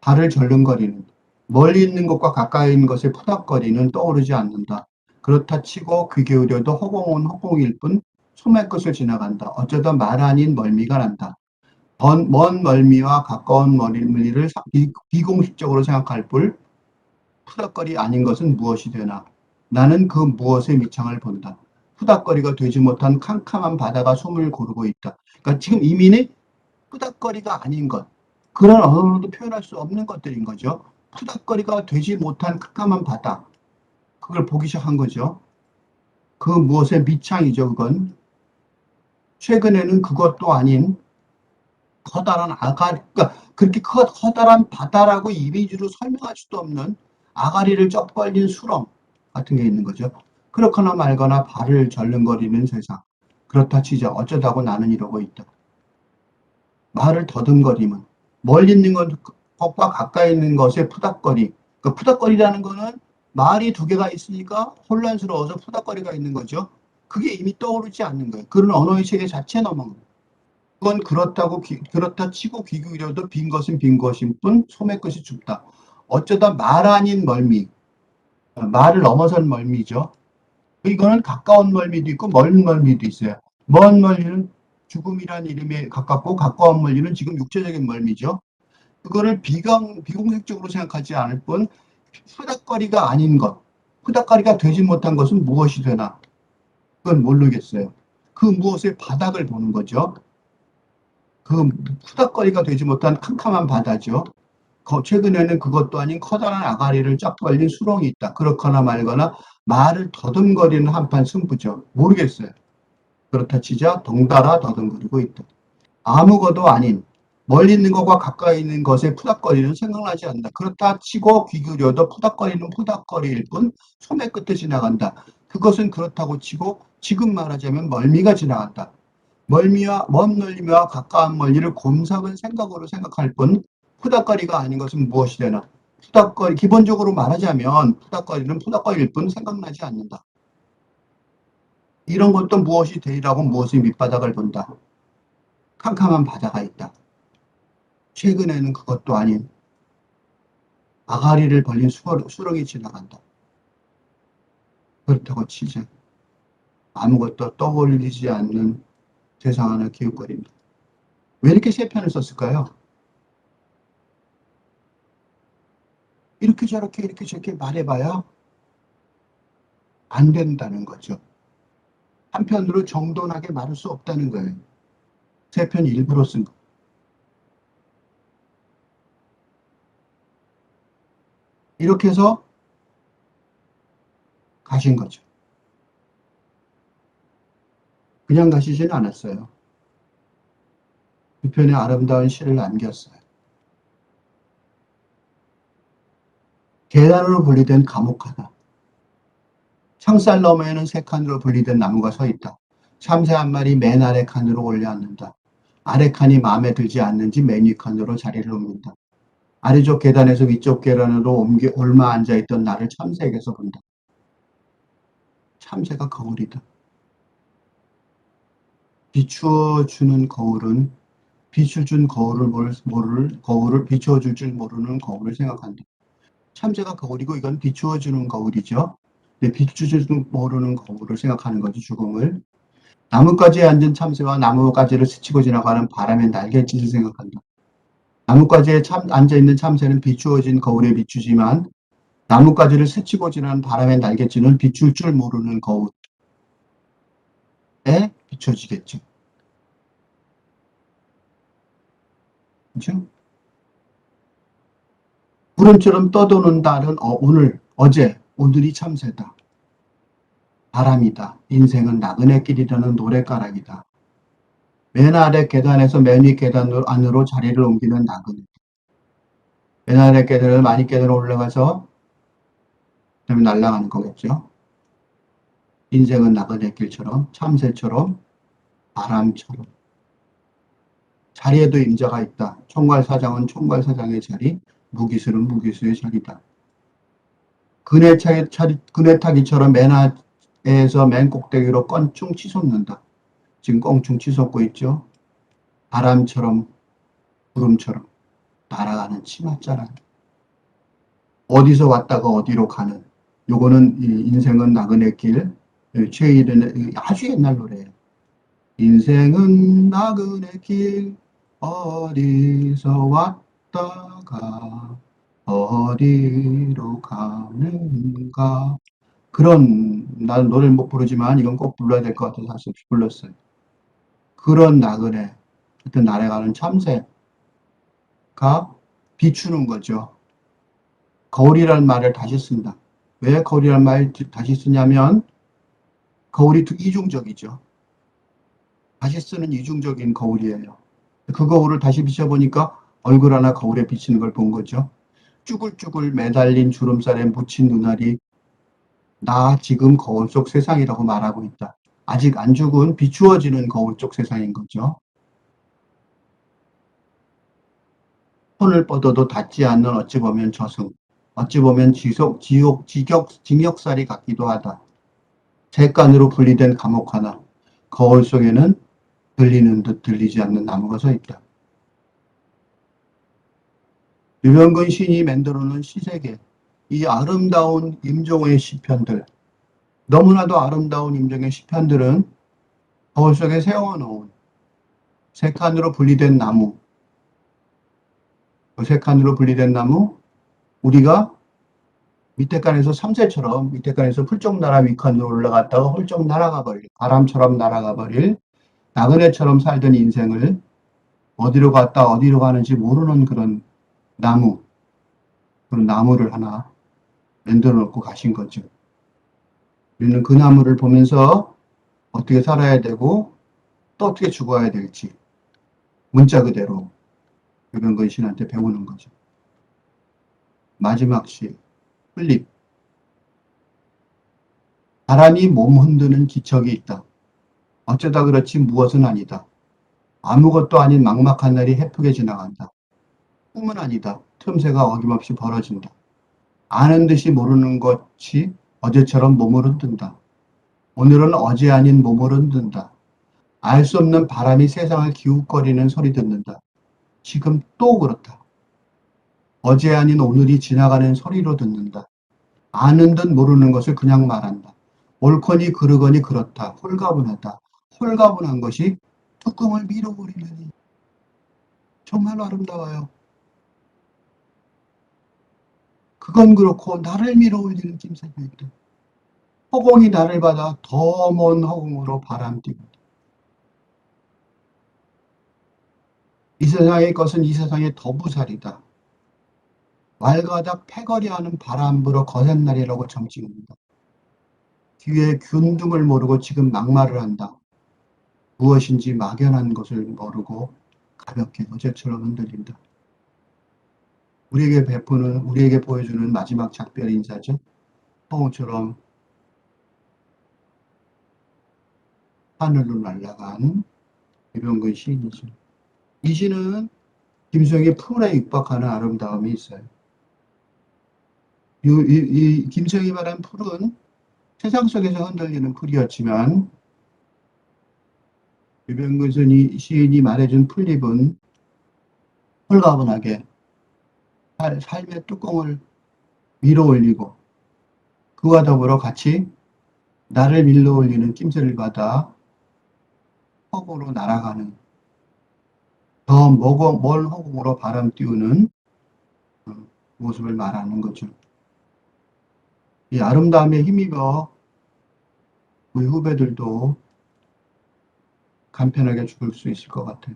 발을 절름거리는 멀리 있는 것과 가까이 있는 것의 푸닥거리는 떠오르지 않는다. 그렇다 치고 귀 기울여도 허공은 허공일 뿐 소매 끝을 지나간다. 어쩌다 말 아닌 멀미가 난다. 먼 멀미와 가까운 멀미를 비공식적으로 생각할 뿐 푸닥거리 아닌 것은 무엇이 되나. 나는 그 무엇의 밑창을 본다. 푸닥거리가 되지 못한 캄캄한 바다가 숨을 고르고 있다. 그러니까 지금 이민이 푸닥거리가 아닌 것, 그런 언어로도 표현할 수 없는 것들인 거죠. 푸닥거리가 되지 못한 캄캄한 바다, 그걸 보기 시작한 거죠. 그 무엇의 밑창이죠, 그건. 최근에는 그것도 아닌 커다란 아가리, 그러니까 그렇게 커다란 바다라고 이미지로 설명할 수도 없는 아가리를 쩍 벌린 수렁 같은 게 있는 거죠. 그렇거나 말거나 발을 절름거리는 세상. 그렇다 치자 어쩌다고 나는 이러고 있다. 말을 더듬거리면 멀리 있는 것과 가까이 있는 것의 푸닥거리. 그 푸닥거리라는 거는 말이 두 개가 있으니까 혼란스러워서 푸닥거리가 있는 거죠. 그게 이미 떠오르지 않는 거예요. 그런 언어의 세계 자체에 넘어간 거예요. 그건 그렇다 치고 귀 기울여도 빈 것은 빈 것인 뿐 소매 끝이 춥다. 어쩌다 말 아닌 멀미, 말을 넘어선 멀미죠. 이거는 가까운 멀미도 있고 멀은 멀미도 있어요. 먼 멀미는 죽음이란 이름에 가깝고 가까운 멀미는 지금 육체적인 멀미죠. 그거를 비공식적으로 생각하지 않을 뿐 후닥거리가 아닌 것, 후닥거리가 되지 못한 것은 무엇이 되나? 그건 모르겠어요. 그 무엇의 바닥을 보는 거죠. 그 후닥거리가 되지 못한 캄캄한 바다죠. 최근에는 그것도 아닌 커다란 아가리를 쫙 벌린 수렁이 있다. 그렇거나 말거나 말을 더듬거리는 한판 승부죠. 모르겠어요. 그렇다 치자 덩달아 더듬거리고 있다. 아무것도 아닌 멀리 있는 것과 가까이 있는 것의 푸닥거리는 생각나지 않는다. 그렇다 치고 귀 기울여도 푸닥거리는 푸닥거리일 뿐 소매 끝에 지나간다. 그것은 그렇다고 치고 지금 말하자면 멀미가 지나간다. 먼 멀미와 가까운 멀리를 곰삭은 생각으로 생각할 뿐 푸닥거리가 아닌 것은 무엇이 되나. 기본적으로 말하자면 푸닥거리는 푸닥거리일 뿐 생각나지 않는다. 이런 것도 무엇이 되리라고 무엇의 밑바닥을 본다. 캄캄한 바다가 있다. 최근에는 그것도 아닌 아가리를 벌린 수렁이 지나간다. 그렇다고 치자 아무것도 떠올리지 않는 세상 하나 기웃거립니다. 왜 이렇게 세 편을 썼을까요? 이렇게 저렇게 이렇게 저렇게 말해봐야 안 된다는 거죠. 한편으로 정돈하게 말할 수 없다는 거예요. 세 편 일부러 쓴 거. 이렇게 해서 가신 거죠. 그냥 가시지는 않았어요. 두 편의 아름다운 시를 남겼어요. 계단으로 분리된 감옥 하나. 창살 너머에는 세 칸으로 분리된 나무가 서 있다. 참새 한 마리 맨 아래 칸으로 올려앉는다. 아래 칸이 마음에 들지 않는지 맨 위 칸으로 자리를 옮긴다. 아래쪽 계단에서 위쪽 계단으로 옮겨 올마 앉아있던 나를 참새에게서 본다. 참새가 거울이다. 비추어 주는 거울은 비춰준 거울을 비추어줄 줄 모르는 거울을 생각한다. 참새가 거울이고 이건 비추어주는 거울이죠. 근데 비추줄 줄 모르는 거울을 생각하는 거지, 죽음을. 나뭇가지에 앉은 참새와 나뭇가지를 스치고 지나가는 바람의 날갯짓을 생각한다. 나뭇가지에 앉아있는 참새는 비추어진 거울에 비추지만 나뭇가지를 스치고 지나는 바람의 날갯짓은 비출 줄 모르는 거울에 비춰지겠죠. 그렇죠? 구름처럼 떠도는 달은 오늘이 참새다. 바람이다. 인생은 나그네 길이라는 노랫가락이다. 맨 아래 계단에서 맨 위 계단 안으로 자리를 옮기는 나그네. 맨 아래 계단을 많이 계단으로 올라가서 그다음에 날아가는 거겠죠. 인생은 나그네 길처럼 참새처럼 바람처럼 자리에도 임자가 있다. 총괄사장은 총괄사장의 자리, 무기수는 무기수의 자리다. 그네 타기처럼 맨 아래에서 맨 꼭대기로 껑충 치솟는다. 지금 껑충 치솟고 있죠. 바람처럼 구름처럼 날아가는 치맛자락. 어디서 왔다가 어디로 가는. 요거는 인생은 나그네 길, 최일은 아주 옛날 노래예요. 인생은 나그네 길, 어디서 왔다가 어디로 가는가. 나는 노래를 못 부르지만 이건 꼭 불러야 될 것 같아서 사실 불렀어요. 그런 나그네, 하여튼 날아가는 참새가 비추는 거죠. 거울이라는 말을 다시 쓴다. 왜 거울이라는 말을 다시 쓰냐면 거울이 이중적이죠. 다시 쓰는 이중적인 거울이에요. 그 거울을 다시 비춰보니까 얼굴 하나 거울에 비치는 걸 본 거죠. 쭈글쭈글 매달린 주름살에 묻힌 눈알이 나 지금 거울 속 세상이라고 말하고 있다. 아직 안 죽은 비추어지는 거울 쪽 세상인 거죠. 손을 뻗어도 닿지 않는 어찌 보면 저승, 어찌 보면 징역살이 같기도 하다. 객관으로 분리된 감옥 하나, 거울 속에는 들리는 듯 들리지 않는 나무가 서 있다. 유명근 시인이 만들어놓은 시세계, 이 아름다운 임종의 시편들, 너무나도 아름다운 임종의 시편들은 거울 속에 세워놓은 세 칸으로 분리된 나무, 그 세 칸으로 분리된 나무, 우리가 밑에 칸에서 삼새처럼 밑에 칸에서 훌쩍 날아 윗칸으로 올라갔다가 훌쩍 날아가 버릴, 바람처럼 날아가 버릴 나그네처럼 살던 인생을 어디로 갔다 어디로 가는지 모르는 그런 나무, 그런 나무를 하나 만들어 놓고 가신 거죠. 우리는 그 나무를 보면서 어떻게 살아야 되고 또 어떻게 죽어야 될지 문자 그대로 유병건 신한테 배우는 거죠. 마지막 시, 흘립. 바람이 몸 흔드는 기척이 있다. 어쩌다 그렇지 무엇은 아니다. 아무것도 아닌 막막한 날이 헤프게 지나간다. 꿈은 아니다. 틈새가 어김없이 벌어진다. 아는 듯이 모르는 것이 어제처럼 몸을 흔든다. 오늘은 어제 아닌 몸을 흔든다. 알 수 없는 바람이 세상을 기웃거리는 소리 듣는다. 지금 또 그렇다. 어제 아닌 오늘이 지나가는 소리로 듣는다. 아는 듯 모르는 것을 그냥 말한다. 옳거니 그르거니 그렇다. 홀가분하다. 홀가분한 것이 뚜껑을 밀어버리느니. 정말 아름다워요. 그건 그렇고 나를 밀어올리는 낌새도 있다. 허공이 나를 받아 더 먼 허공으로 바람띠고 이 세상의 것은 이 세상의 더부살이다. 왈가닥 패거리하는 바람 불어 거센 날이라고 점찍는다. 뒤에 균등을 모르고 지금 막말을 한다. 무엇인지 막연한 것을 모르고 가볍게 어제처럼 흔들린다. 우리에게 보여주는 마지막 작별 인사죠. 성우처럼 하늘로 날아간 유병근 시인이죠. 이 시는 김수영의 풀에 육박하는 아름다움이 있어요. 김수영이 말한 풀은 세상 속에서 흔들리는 풀이었지만 유병근 시인이 말해준 풀잎은 홀가분하게 삶의 뚜껑을 밀어 올리고 그와 더불어 같이 나를 밀어 올리는 낌새를 받아 허공으로 날아가는 먼 허공으로 바람 띄우는 모습을 말하는 거죠. 이 아름다움에 힘입어 우리 후배들도 간편하게 죽을 수 있을 것 같아요.